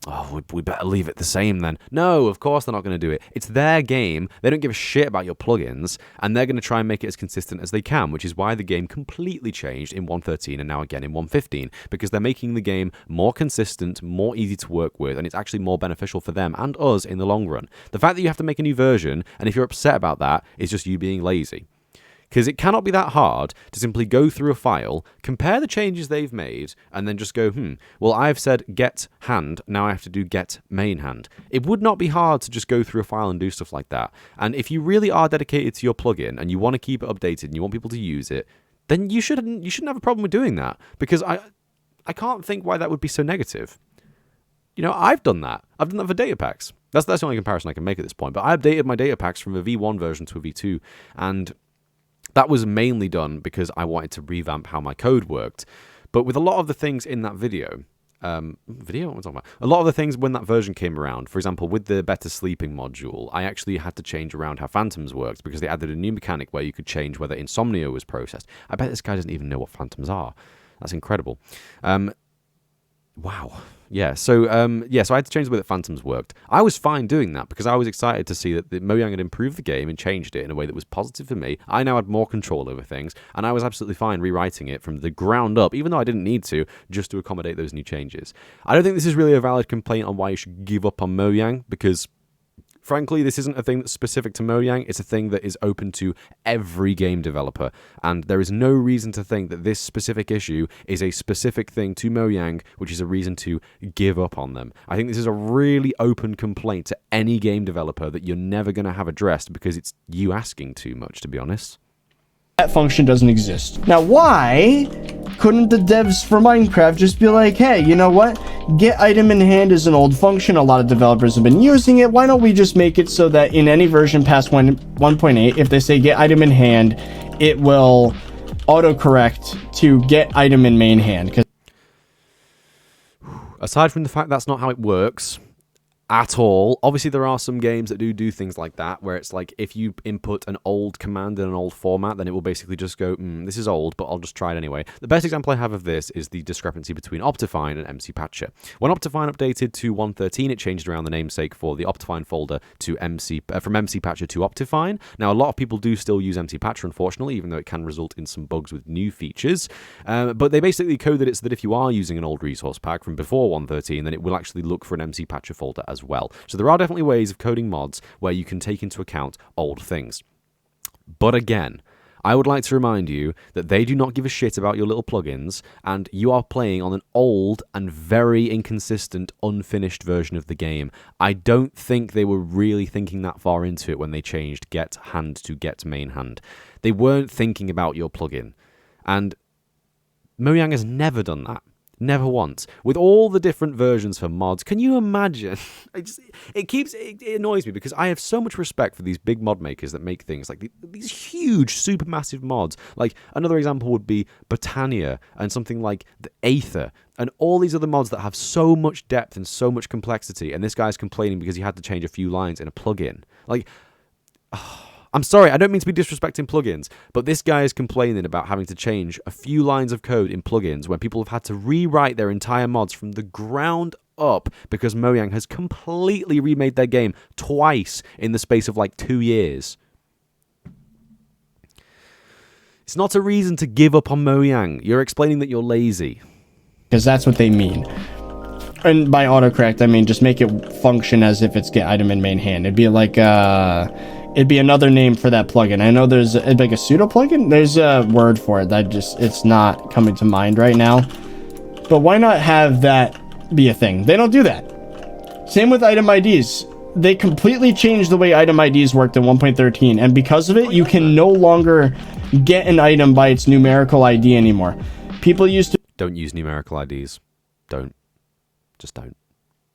Oh, we better leave it the same then. No, of course they're not going to do it. It's their game. They don't give a shit about your plugins, and they're going to try and make it as consistent as they can, which is why the game completely changed in 1.13 and now again in 1.15, because they're making the game more consistent, more easy to work with, and it's actually more beneficial for them and us in the long run. The fact that you have to make a new version, and if you're upset about that, is just you being lazy. Because it cannot be that hard to simply go through a file, compare the changes they've made, and then just go, well, I've said get hand, now I have to do get main hand. It would not be hard to just go through a file and do stuff like that. And if you really are dedicated to your plugin and you want to keep it updated and you want people to use it, then you shouldn't have a problem with doing that. Because I can't think why that would be so negative. I've done that. I've done that for data packs. That's the only comparison I can make at this point. But I updated my data packs from a V1 version to a V2, and that was mainly done because I wanted to revamp how my code worked. But with a lot of the things in that video, what am I talking about? A lot of the things when that version came around, for example, with the better sleeping module, I actually had to change around how phantoms worked because they added a new mechanic where you could change whether insomnia was processed. I bet this guy doesn't even know what phantoms are. That's incredible. Wow. Yeah, so I had to change the way that phantoms worked. I was fine doing that because I was excited to see that Mojang had improved the game and changed it in a way that was positive for me. I now had more control over things, and I was absolutely fine rewriting it from the ground up, even though I didn't need to, just to accommodate those new changes. I don't think this is really a valid complaint on why you should give up on Mojang, because Frankly, this isn't a thing that's specific to Mojang. It's a thing that is open to every game developer. And there is no reason to think that this specific issue is a specific thing to Mojang, which is a reason to give up on them. I think this is a really open complaint to any game developer that you're never going to have addressed because it's you asking too much, to be honest. That function doesn't exist. Now, why couldn't the devs for Minecraft just be like, hey, you know what? Get item in hand is an old function. A lot of developers have been using it. Why don't we just make it so that in any version past 1.8, if they say get item in hand, it will autocorrect to get item in main hand? Aside from the fact that's not how it works at all, obviously there are some games that do things like that, where it's like if you input an old command in an old format, then it will basically just go, this is old, but I'll just try it anyway. The best example I have of this is the discrepancy between Optifine and MC Patcher. When Optifine updated to 1.13, it changed around the namesake for the Optifine folder to from MC Patcher to Optifine. Now, a lot of people do still use MC Patcher, unfortunately, even though it can result in some bugs with new features. But they basically coded it so that if you are using an old resource pack from before 1.13, then it will actually look for an MC Patcher folder as well. So there are definitely ways of coding mods where you can take into account old things. But again, I would like to remind you that they do not give a shit about your little plugins, and you are playing on an old and very inconsistent, unfinished version of the game. I don't think they were really thinking that far into it when they changed get hand to get main hand. They weren't thinking about your plugin. And Mojang has never done that. Never once. With all the different versions for mods, can you imagine? It annoys me because I have so much respect for these big mod makers that make things like these huge, super massive mods. Like another example would be Botania and something like the Aether and all these other mods that have so much depth and so much complexity. And this guy's complaining because he had to change a few lines in a plugin. Like, I'm sorry, I don't mean to be disrespecting plugins, but this guy is complaining about having to change a few lines of code in plugins when people have had to rewrite their entire mods from the ground up because Mojang has completely remade their game twice in the space of like 2 years. It's not a reason to give up on Mojang. You're explaining that you're lazy. Because that's what they mean. And by autocorrect, I mean just make it function as if it's get item in main hand. It'd be like it'd be another name for that plugin. I know there's like a pseudo plugin. There's a word for it that it's not coming to mind right now. But why not have that be a thing? They don't do that. Same with item IDs. They completely changed the way item IDs worked in 1.13, and because of it, you can no longer get an item by its numerical ID anymore. People used to don't use numerical IDs. Don't. Just don't.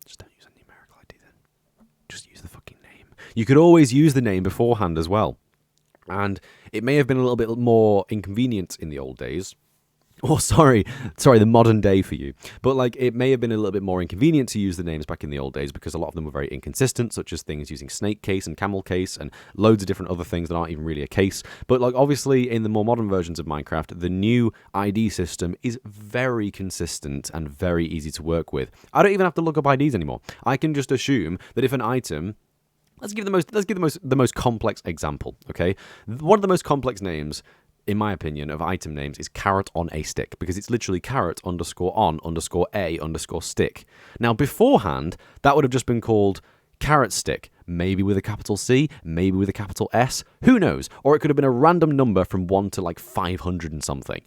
Just don't use a numerical ID then. Just use the fucking name. You could always use the name beforehand as well. And it may have been a little bit more inconvenient in the old days. Oh, sorry, the modern day for you. But like, it may have been a little bit more inconvenient to use the names back in the old days because a lot of them were very inconsistent, such as things using snake case and camel case and loads of different other things that aren't even really a case. But like, obviously, in the more modern versions of Minecraft, the new ID system is very consistent and very easy to work with. I don't even have to look up IDs anymore. I can just assume that if an item... Let's give the most complex example, okay? One of the most complex names, in my opinion, of item names is carrot on a stick, because it's literally carrot _ on _ stick. Now, beforehand, that would have just been called carrot stick, maybe with a capital C, maybe with a capital S, who knows? Or it could have been a random number from 1 to like 500 and something.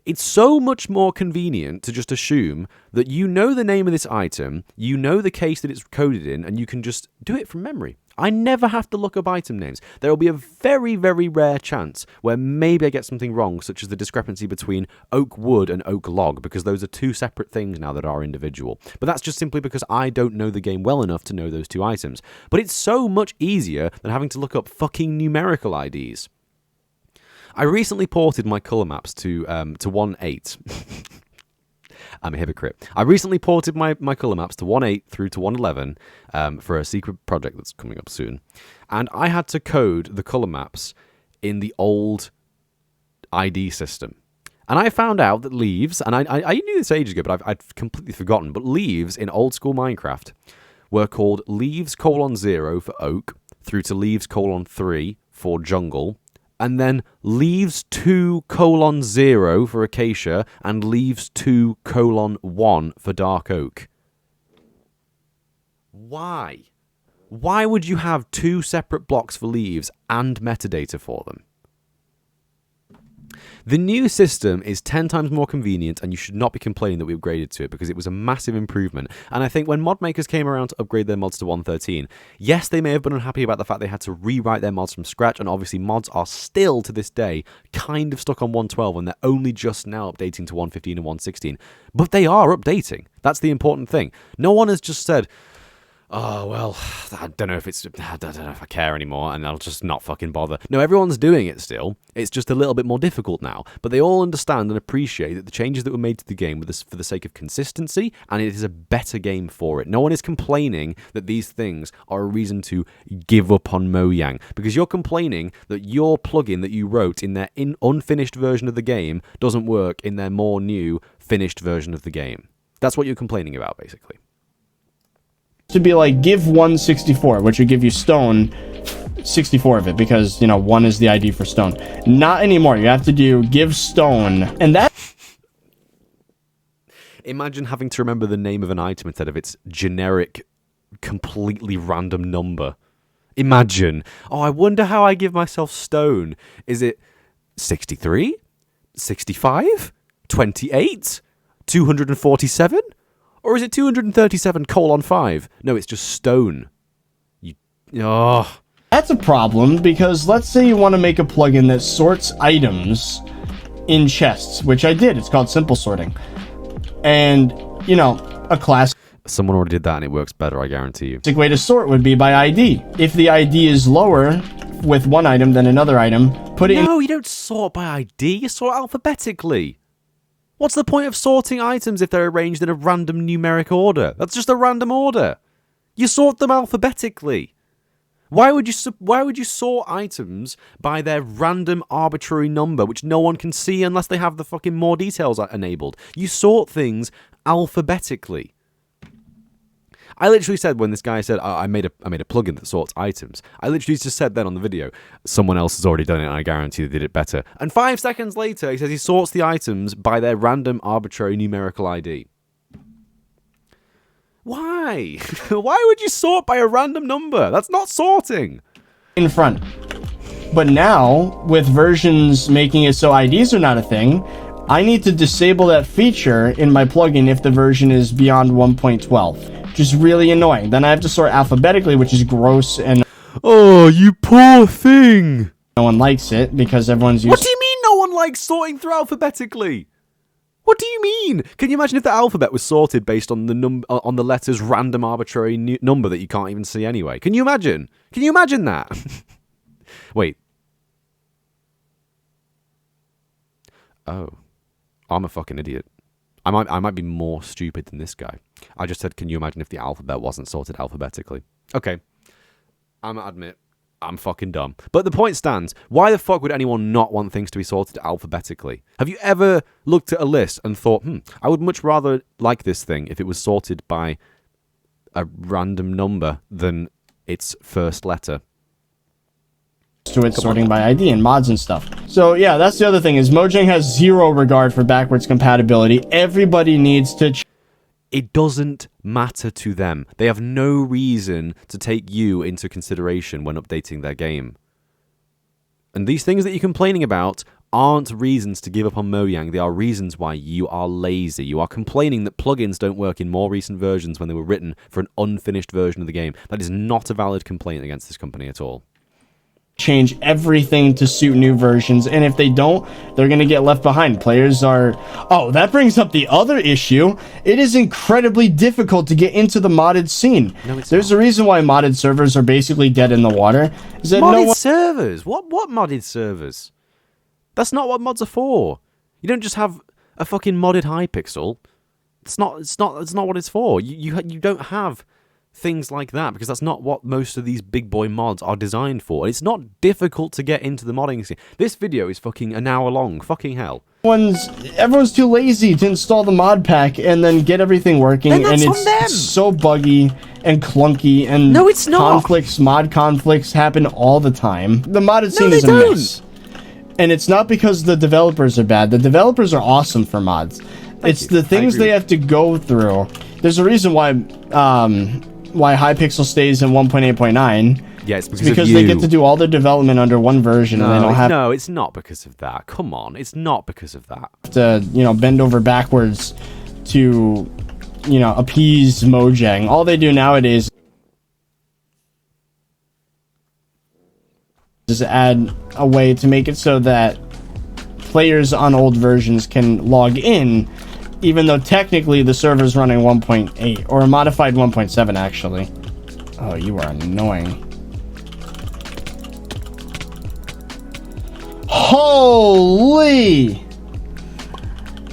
It's so much more convenient to just assume that you know the name of this item, you know the case that it's coded in, and you can just do it from memory. I never have to look up item names. There will be a very, very rare chance where maybe I get something wrong, such as the discrepancy between oak wood and oak log, because those are two separate things now that are individual. But that's just simply because I don't know the game well enough to know those two items. But it's so much easier than having to look up fucking numerical IDs. I recently ported my color maps to 1.8. I'm a hypocrite. I recently ported my color maps to 1.8 through to 1.11 for a secret project that's coming up soon. And I had to code the color maps in the old ID system. And I found out that leaves, and I knew this ages ago, but I'd completely forgotten, but leaves in old school Minecraft were called leaves : 0 for oak, through to leaves : 3 for jungle, and then leaves 2 : 0 for acacia, and leaves 2 : 1 for dark oak. Why? Why would you have 2 separate blocks for leaves and metadata for them? The new system is 10 times more convenient, and you should not be complaining that we upgraded to it, because it was a massive improvement. And I think when mod makers came around to upgrade their mods to 1.13, yes, they may have been unhappy about the fact they had to rewrite their mods from scratch, and obviously mods are still, to this day, kind of stuck on 1.12, and they're only just now updating to 1.15 and 1.16. But they are updating. That's the important thing. No one has just said, oh, well, I don't know if I care anymore, and I'll just not fucking bother. No, everyone's doing it still. It's just a little bit more difficult now. But they all understand and appreciate that the changes that were made to the game were for the sake of consistency, and it is a better game for it. No one is complaining that these things are a reason to give up on Mojang, because you're complaining that your plugin that you wrote in their unfinished version of the game doesn't work in their more new, finished version of the game. That's what you're complaining about, basically. To be like, give 164, which would give you stone 64 of it, because, you know, 1 is the ID for stone. Not anymore. You have to do give stone, and that... Imagine having to remember the name of an item instead of its generic, completely random number. Imagine. Oh, I wonder how I give myself stone. Is it 63? 65? 28? 247? Or is it 237:5? No, it's just stone. Oh. That's a problem, because let's say you want to make a plugin that sorts items in chests, which I did. It's called simple sorting. And, you know, a classic Someone already did that and it works better, I guarantee you. way to sort would be by ID. If the ID is lower with one item than another item, put it in... No, you don't sort by ID. You sort alphabetically. What's the point of sorting items if they're arranged in a random numeric order? That's just a random order. You sort them alphabetically. Why would you sort items by their random arbitrary number, which no one can see unless they have the fucking more details enabled? You sort things alphabetically. I literally said, when this guy said, I made a plugin that sorts items, I literally just said then on the video, someone else has already done it and I guarantee they did it better. And 5 seconds later, he says he sorts the items by their random arbitrary numerical ID. Why? Why would you sort by a random number? That's not sorting. In front. But now, with versions making it so IDs are not a thing, I need to disable that feature in my plugin if the version is beyond 1.12. Which is really annoying. Then I have to sort alphabetically, which is gross, and... Oh, you poor thing! No one likes it, because everyone's used... What do you mean no one likes sorting through alphabetically? What do you mean? Can you imagine if the alphabet was sorted based on the letter's random arbitrary number that you can't even see anyway? Can you imagine? Can you imagine that? Wait. Oh. I'm a fucking idiot. I might be more stupid than this guy. I just said, can you imagine if the alphabet wasn't sorted alphabetically? Okay. I'm gonna admit, I'm fucking dumb. But the point stands. Why the fuck would anyone not want things to be sorted alphabetically? Have you ever looked at a list and thought, I would much rather like this thing if it was sorted by a random number than its first letter? To it sorting by ID and mods and stuff. So yeah, that's the other thing, is Mojang has zero regard for backwards compatibility. Everybody needs to... It doesn't matter to them. They have no reason to take you into consideration when updating their game. And these things that you're complaining about aren't reasons to give up on Mojang. They are reasons why you are lazy. You are complaining that plugins don't work in more recent versions when they were written for an unfinished version of the game. That is not a valid complaint against this company at all. Change everything to suit new versions, and if they don't, they're gonna get left behind. Players are... Oh, that brings up the other issue. It is incredibly difficult to get into the modded scene. No, it's There's not. a reason why modded servers are basically dead in the water. Is that Modded servers? What modded servers? That's not what mods are for. You don't just have a fucking modded Hypixel. It's not what it's for. You don't have things like that, because that's not what most of these big boy mods are designed for. It's not difficult to get into the modding scene. This video is fucking an hour long. Fucking hell. Everyone's too lazy to install the mod pack and then get everything working, Then that's and on them. it's so buggy and clunky, and No, it's not. mod conflicts happen all the time. The modded scene they is a don't. mess. And it's not because the developers are bad. The developers are awesome for mods. It's the things they have to go through. There's a reason why why Hypixel stays in 1.8.9. Yeah, it's because because they get to do all their development under one version, and they don't have No, it's not because of that. Come on, it's not because of that. to, bend over backwards to, appease Mojang. All they do nowadays is add a way to make it so that players on old versions can log in, even though technically the server's running 1.8 or a modified 1.7 actually. Oh, you are annoying. Holy!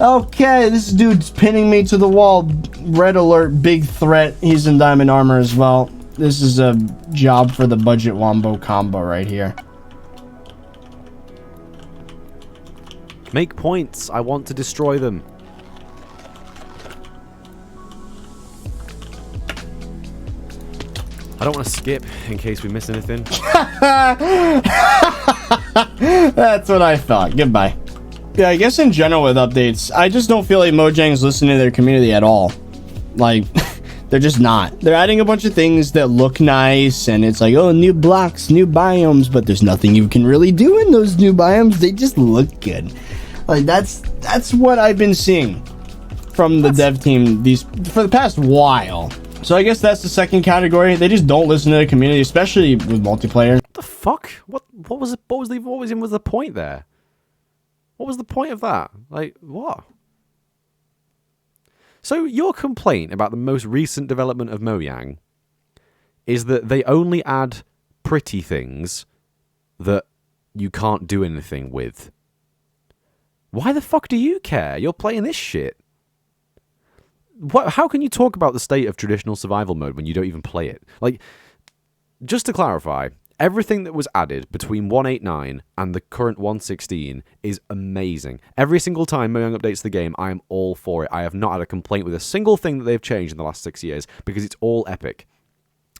Okay, this dude's pinning me to the wall. Red alert, big threat. He's in diamond armor as well. This is a job for the budget wombo combo right here. Make points. I want to destroy them. I don't want to skip in case we miss anything. That's what I thought. Goodbye. Yeah, I guess in general with updates, I just don't feel like Mojang's listening to their community at all. Like, they're just not. They're adding a bunch of things that look nice, and it's like, oh, new blocks, new biomes, but there's nothing you can really do in those new biomes. They just look good. Like, that's what I've been seeing from the dev team for the past while. So I guess that's the second category. They just don't listen to the community, especially with multiplayer. What the fuck? What was the point there? What was the point of that? Like, what? So your complaint about the most recent development of Mojang is that they only add pretty things that you can't do anything with. Why the fuck do you care? You're playing this shit. How can you talk about the state of traditional survival mode when you don't even play it? Like, just to clarify, everything that was added between 1.8.9 and the current 1.16 is amazing. Every single time Mojang updates the game, I am all for it. I have not had a complaint with a single thing that they've changed in the last 6 years because it's all epic.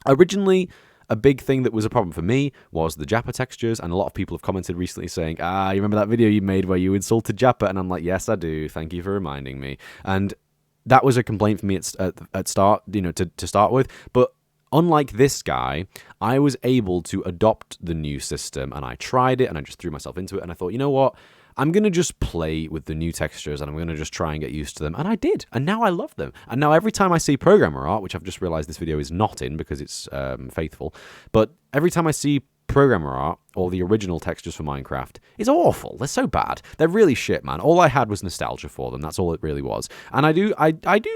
Originally, a big thing that was a problem for me was the Jappa textures, and a lot of people have commented recently saying, you remember that video you made where you insulted Jappa? And I'm like, yes, I do. Thank you for reminding me. And that was a complaint for me at start, to start with. But unlike this guy, I was able to adopt the new system, and I tried it, and I just threw myself into it, and I thought, you know what? I'm going to just play with the new textures, and I'm going to just try and get used to them. And I did, and now I love them. And now every time I see programmer art, which I've just realized this video is not in because it's faithful, but every time I see programmer art or the original textures for Minecraft, it's awful. They're so bad. They're really shit, man. All I had was nostalgia for them. That's all it really was. And I do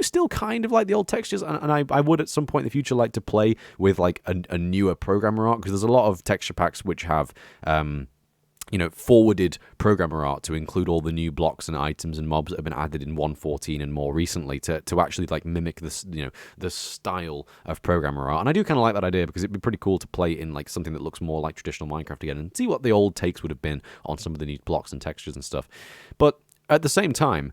still kind of like the old textures, and I would at some point in the future like to play with like a newer programmer art, because there's a lot of texture packs which have forwarded programmer art to include all the new blocks and items and mobs that have been added in 1.14 and more recently to actually like mimic this, the style of programmer art. And I do kind of like that idea because it'd be pretty cool to play in like something that looks more like traditional Minecraft again and see what the old takes would have been on some of the new blocks and textures and stuff. But at the same time,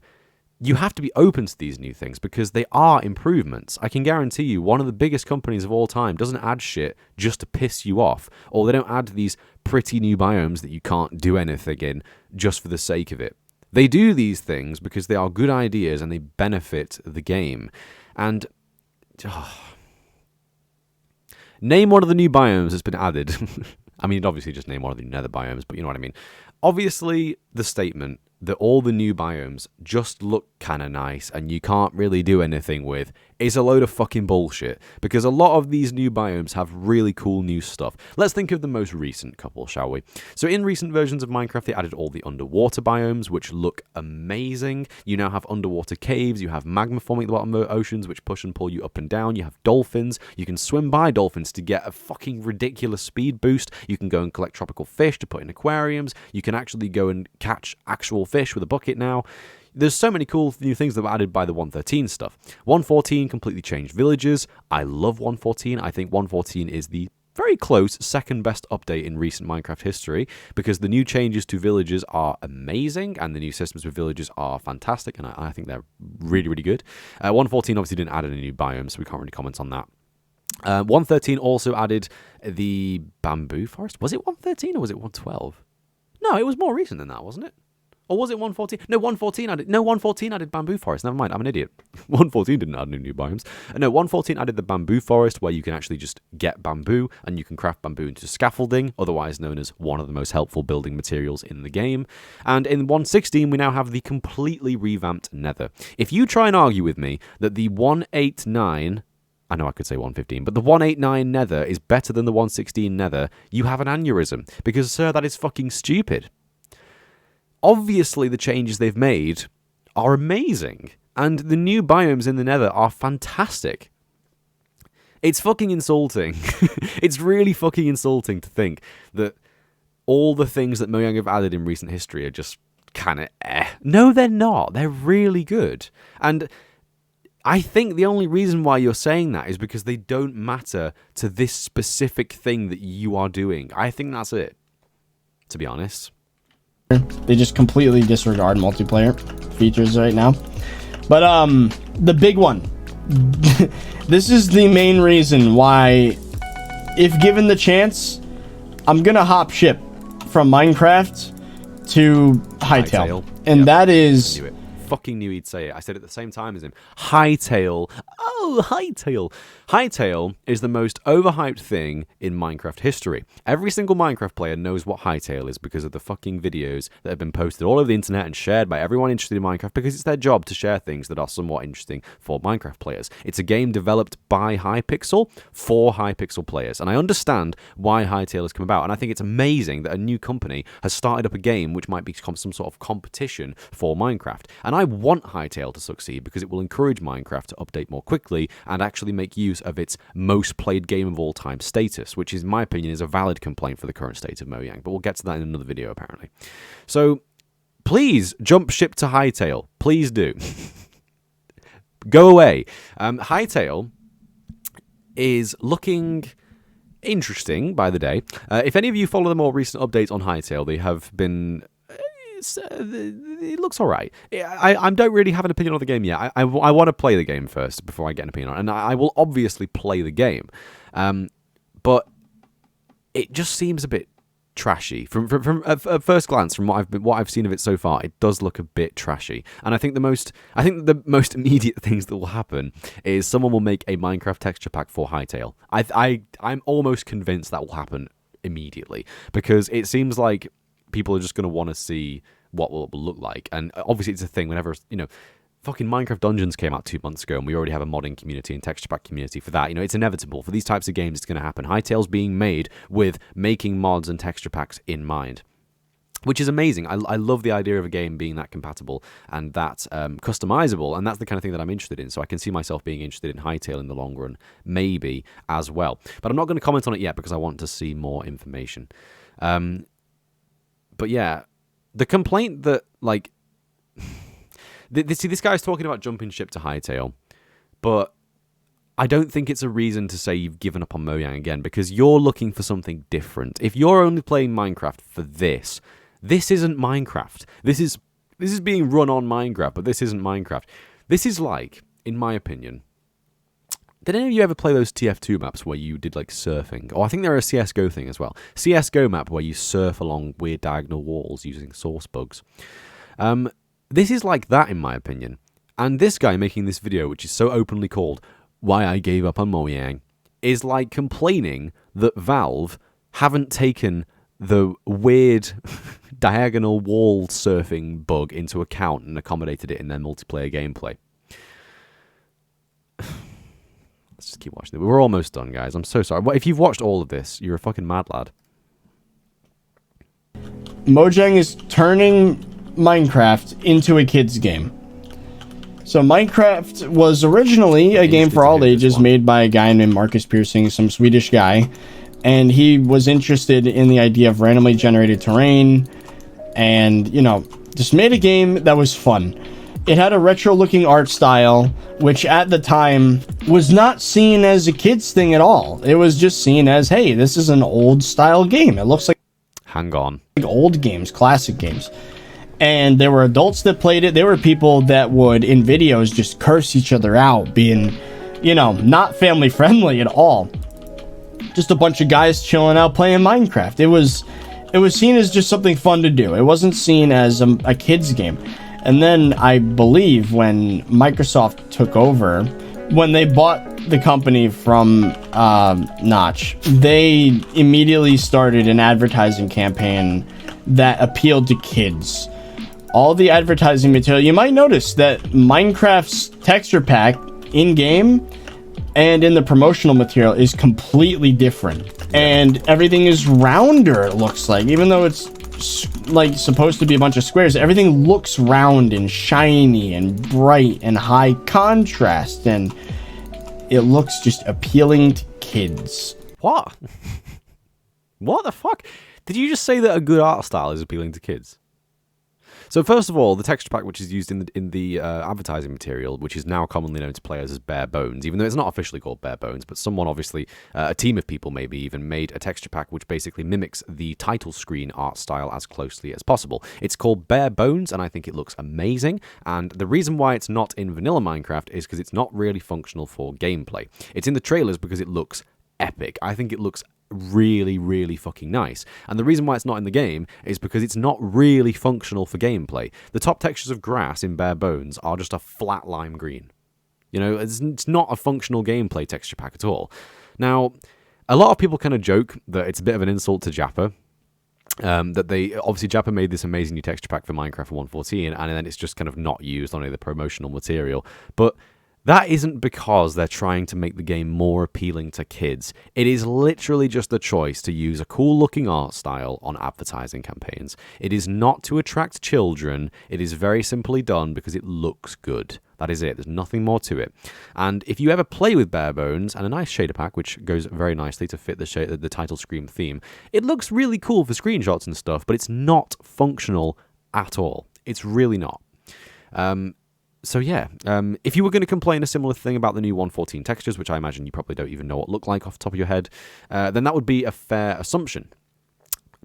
you have to be open to these new things because they are improvements. I can guarantee you one of the biggest companies of all time doesn't add shit just to piss you off, or they don't add these pretty new biomes that you can't do anything in just for the sake of it. They do these things because they are good ideas and they benefit the game. And name one of the new biomes that's been added. I mean, obviously just name one of the nether biomes, but you know what I mean. Obviously, the statement that all the new biomes just look kind of nice and you can't really do anything with is a load of fucking bullshit, because a lot of these new biomes have really cool new stuff. Let's think of the most recent couple, shall we? So in recent versions of Minecraft, they added all the underwater biomes, which look amazing. You now have underwater caves, you have magma forming at the bottom of oceans, which push and pull you up and down. You have dolphins, you can swim by dolphins to get a fucking ridiculous speed boost. You can go and collect tropical fish to put in aquariums. You can actually go and catch actual fish with a bucket now. There's so many cool new things that were added by the 1.13 stuff. 1.14 completely changed villages. I love 1.14. I think 1.14 is the very close second best update in recent Minecraft history, because the new changes to villages are amazing and the new systems with villages are fantastic, and I think they're really, really good. 1.14 obviously didn't add any new biomes, so we can't really comment on that. 1.13 also added the bamboo forest. Was it 1.13 or was it 1.12? No, it was more recent than that, wasn't it? Or was it 114? No, 114 added. No, 114 added bamboo forest. Never mind, I'm an idiot. 114 didn't add any new biomes. No, 114 added the bamboo forest, where you can actually just get bamboo and you can craft bamboo into scaffolding, otherwise known as one of the most helpful building materials in the game. And in 116, we now have the completely revamped Nether. If you try and argue with me that the 189, I know I could say 115, but the 189 Nether is better than the 116 Nether, you have an aneurysm, because, sir, that is fucking stupid. Obviously, the changes they've made are amazing, and the new biomes in the Nether are fantastic. It's fucking insulting. It's really fucking insulting to think that all the things that Mojang have added in recent history are just kind of No, they're not. They're really good. And I think the only reason why you're saying that is because they don't matter to this specific thing that you are doing. I think that's it, to be honest. They just completely disregard multiplayer features right now. But the big one. This is the main reason why, if given the chance, I'm gonna hop ship from Minecraft to Hytale. And that is... I knew it. Fucking knew he'd say it. I said it at the same time as him. Hytale. Oh, Hytale. Hytale is the most overhyped thing in Minecraft history. Every single Minecraft player knows what Hytale is because of the fucking videos that have been posted all over the internet and shared by everyone interested in Minecraft, because it's their job to share things that are somewhat interesting for Minecraft players. It's a game developed by Hypixel for Hypixel players, and I understand why Hytale has come about, and I think it's amazing that a new company has started up a game which might become some sort of competition for Minecraft. And I want Hytale to succeed because it will encourage Minecraft to update more quickly and actually make use of its most played game of all time status, which in my opinion is a valid complaint for the current state of Mojang, but we'll get to that in another video apparently. So please jump ship to Hytale. Please do. Go away. Hytale is looking interesting by the day. If any of you follow the more recent updates on Hytale, they have been... it looks alright. I don't really have an opinion on the game yet. I want to play the game first before I get an opinion on it, and I will obviously play the game. But it just seems a bit trashy. From at first glance, from what I've seen of it so far, it does look a bit trashy. And I think the most immediate things that will happen is someone will make a Minecraft texture pack for Hytale. I'm almost convinced that will happen immediately, because it seems like people are just going to want to see what it will look like. And obviously it's a thing whenever, fucking Minecraft Dungeons came out 2 months ago, and we already have a modding community and texture pack community for that. It's inevitable. For these types of games, it's going to happen. Hytale's being made with making mods and texture packs in mind, which is amazing. I love the idea of a game being that compatible and that customizable, and that's the kind of thing that I'm interested in. So I can see myself being interested in Hytale in the long run, maybe, as well. But I'm not going to comment on it yet because I want to see more information. But yeah, the complaint that, this guy's talking about jumping ship to Hytale, but I don't think it's a reason to say you've given up on Mojang again, because you're looking for something different. If you're only playing Minecraft for this isn't Minecraft. This is being run on Minecraft, but this isn't Minecraft. This is like, in my opinion... Did any of you ever play those TF2 maps where you did surfing? Oh, I think they're a CSGO thing as well. CSGO map where you surf along weird diagonal walls using source bugs. This is like that, in my opinion. And this guy making this video, which is so openly called Why I Gave Up on Mojang, is complaining that Valve haven't taken the weird diagonal wall surfing bug into account and accommodated it in their multiplayer gameplay. Let's just keep watching it. We're almost done, guys. I'm so sorry. But if you've watched all of this, you're a fucking mad lad. Mojang is turning Minecraft into a kid's game. So Minecraft was originally a game for all ages made by a guy named Marcus Piercing, some Swedish guy. And he was interested in the idea of randomly generated terrain and, just made a game that was fun. It had a retro-looking art style, which at the time was not seen as a kid's thing at all. It was just seen as, hey, this is an old-style game. It looks like... Hang on. Old games, classic games. And there were adults that played it. There were people that would, in videos, just curse each other out, being, not family-friendly at all. Just a bunch of guys chilling out playing Minecraft. It was seen as just something fun to do. It wasn't seen as a kid's game. And then I believe when Microsoft took over, when they bought the company from Notch, they immediately started an advertising campaign that appealed to kids. All the advertising material, you might notice that Minecraft's texture pack in-game and in the promotional material is completely different. And everything is rounder, it looks like. Even though it's like supposed to be a bunch of squares, everything looks round and shiny and bright and high contrast, and it looks just appealing to kids. What? What the fuck? Did you just say that a good art style is appealing to kids? So first of all, the texture pack which is used in the advertising material, which is now commonly known to players as Bare Bones, even though it's not officially called Bare Bones, but someone obviously, a team of people maybe even, made a texture pack which basically mimics the title screen art style as closely as possible. It's called Bare Bones, and I think it looks amazing, and the reason why it's not in vanilla Minecraft is because it's not really functional for gameplay. It's in the trailers because it looks epic. I think it looks really, really fucking nice. And the reason why it's not in the game is because it's not really functional for gameplay. The top textures of grass in Bare Bones are just a flat lime green. You know, it's not a functional gameplay texture pack at all. Now, a lot of people kind of joke that it's a bit of an insult to Jappa. That they obviously Jappa made this amazing new texture pack for Minecraft for 1.14, and then it's just kind of not used on any of the promotional material. But that isn't because they're trying to make the game more appealing to kids. It is literally just a choice to use a cool-looking art style on advertising campaigns. It is not to attract children. It is very simply done because it looks good. That is it. There's nothing more to it. And if you ever play with Bare Bones and a nice shader pack, which goes very nicely to fit the title screen theme, it looks really cool for screenshots and stuff, but it's not functional at all. It's really not. So yeah, if you were going to complain a similar thing about the new 1.14 textures, which I imagine you probably don't even know what look like off the top of your head, then that would be a fair assumption.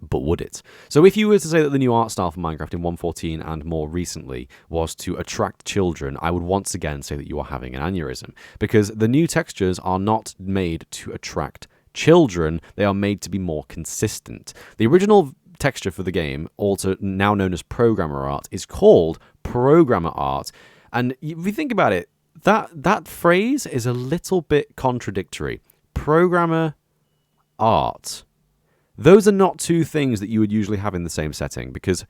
But would it? So if you were to say that the new art style for Minecraft in 1.14 and more recently was to attract children, I would once again say that you are having an aneurysm. Because the new textures are not made to attract children, they are made to be more consistent. The original texture for the game, also now known as programmer art, is called programmer art. And if you think about it, that phrase is a little bit contradictory. Programmer art. Those are not two things that you would usually have in the same setting, because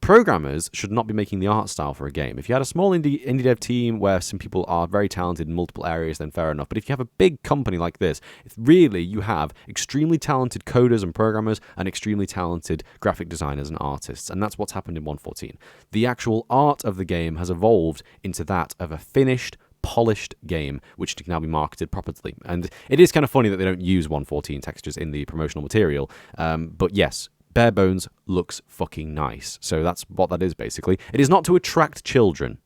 programmers should not be making the art style for a game. If you had a small indie dev team where some people are very talented in multiple areas, then fair enough. But if you have a big company like this, really you have extremely talented coders and programmers and extremely talented graphic designers and artists. And that's what's happened in 1.14. The actual art of the game has evolved into that of a finished, polished game, which can now be marketed properly. And it is kind of funny that they don't use 1.14 textures in the promotional material. But yes, Bare Bones looks fucking nice. So that's what that is, basically. It is not to attract children.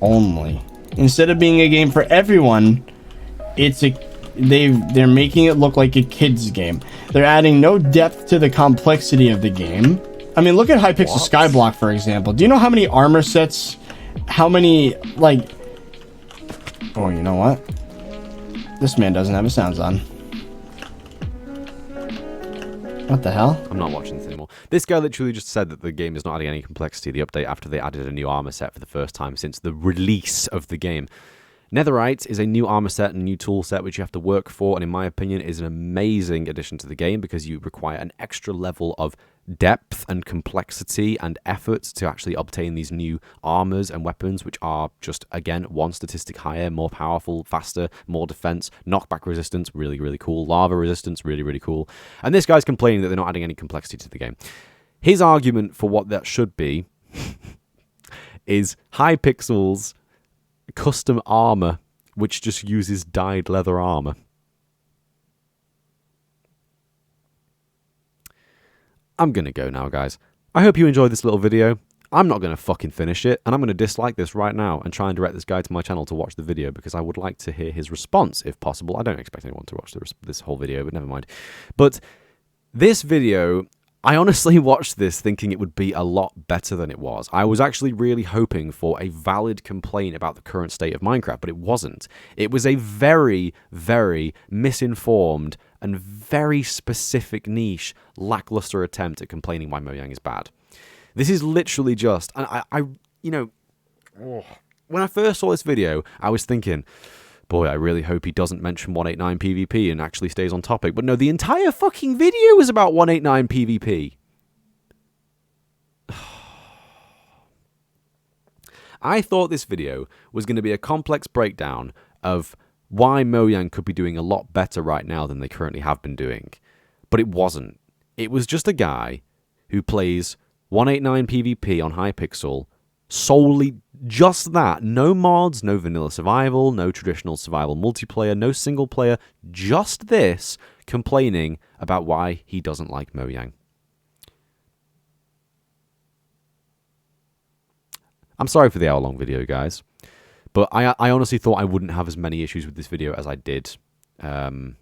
Only. Instead of being a game for everyone, they're making it look like a kid's game. They're adding no depth to the complexity of the game. I mean, look at Hypixel Skyblock, for example. Do you know how many armor sets, how many, like... Oh, you know what? This man doesn't have his sounds on. What the hell? I'm not watching this anymore. This guy literally just said that the game is not adding any complexity, the update after they added a new armor set for the first time since the release of the game. Netherite is a new armor set and new tool set which you have to work for, and in my opinion is an amazing addition to the game because you require an extra level of depth and complexity and effort to actually obtain these new armors and weapons, which are just, again, one statistic higher, more powerful, faster, more defense, knockback resistance, really, really cool, lava resistance, really, really cool. And this guy's complaining that they're not adding any complexity to the game. His argument for what that should be is Hypixel's custom armor, which just uses dyed leather armor. I'm gonna go now, guys. I hope you enjoyed this little video. I'm not gonna fucking finish it, and I'm gonna dislike this right now and try and direct this guy to my channel to watch the video because I would like to hear his response if possible. I don't expect anyone to watch this whole video, but never mind. But this video, I honestly watched this thinking it would be a lot better than it was. I was actually really hoping for a valid complaint about the current state of Minecraft, but it wasn't. It was a very, very misinformed and very specific niche, lackluster attempt at complaining why Mojang is bad. This is literally just, and I you know, when I first saw this video, I was thinking, boy, I really hope he doesn't mention 189 PvP and actually stays on topic. But no, the entire fucking video is about 189 PvP. I thought this video was going to be a complex breakdown of why Mojang could be doing a lot better right now than they currently have been doing. But it wasn't. It was just a guy who plays 189 PvP on Hypixel solely just that. No mods, no vanilla survival, no traditional survival multiplayer, no single player, just this, complaining about why he doesn't like Mojang. I'm sorry for the hour-long video, guys, but I honestly thought I wouldn't have as many issues with this video as I did. But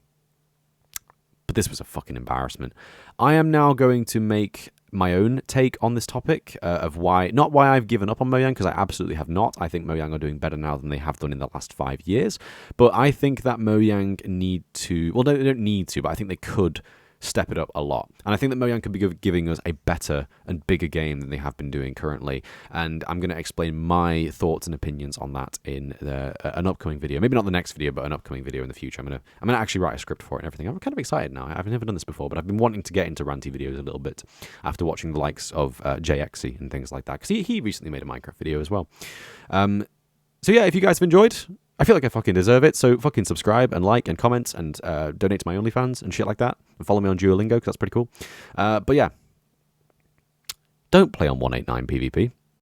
this was a fucking embarrassment. I am now going to make my own take on this topic of why, not why I've given up on Mojang, because I absolutely have not. I think Mojang are doing better now than they have done in the last 5 years. But I think that Mojang need to, well, they don't need to, but I think they could step it up a lot. And I think that Mojang could be giving us a better and bigger game than they have been doing currently. And I'm going to explain my thoughts and opinions on that in an upcoming video. Maybe not the next video, but an upcoming video in the future. I'm gonna actually write a script for it and everything. I'm kind of excited now. I've never done this before, but I've been wanting to get into ranty videos a little bit after watching the likes of JXy and things like that. Because he recently made a Minecraft video as well. So yeah, if you guys have enjoyed, I feel like I fucking deserve it, so fucking subscribe and like and comment and donate to my OnlyFans and shit like that. And follow me on Duolingo, because that's pretty cool. But yeah, don't play on 189 PvP.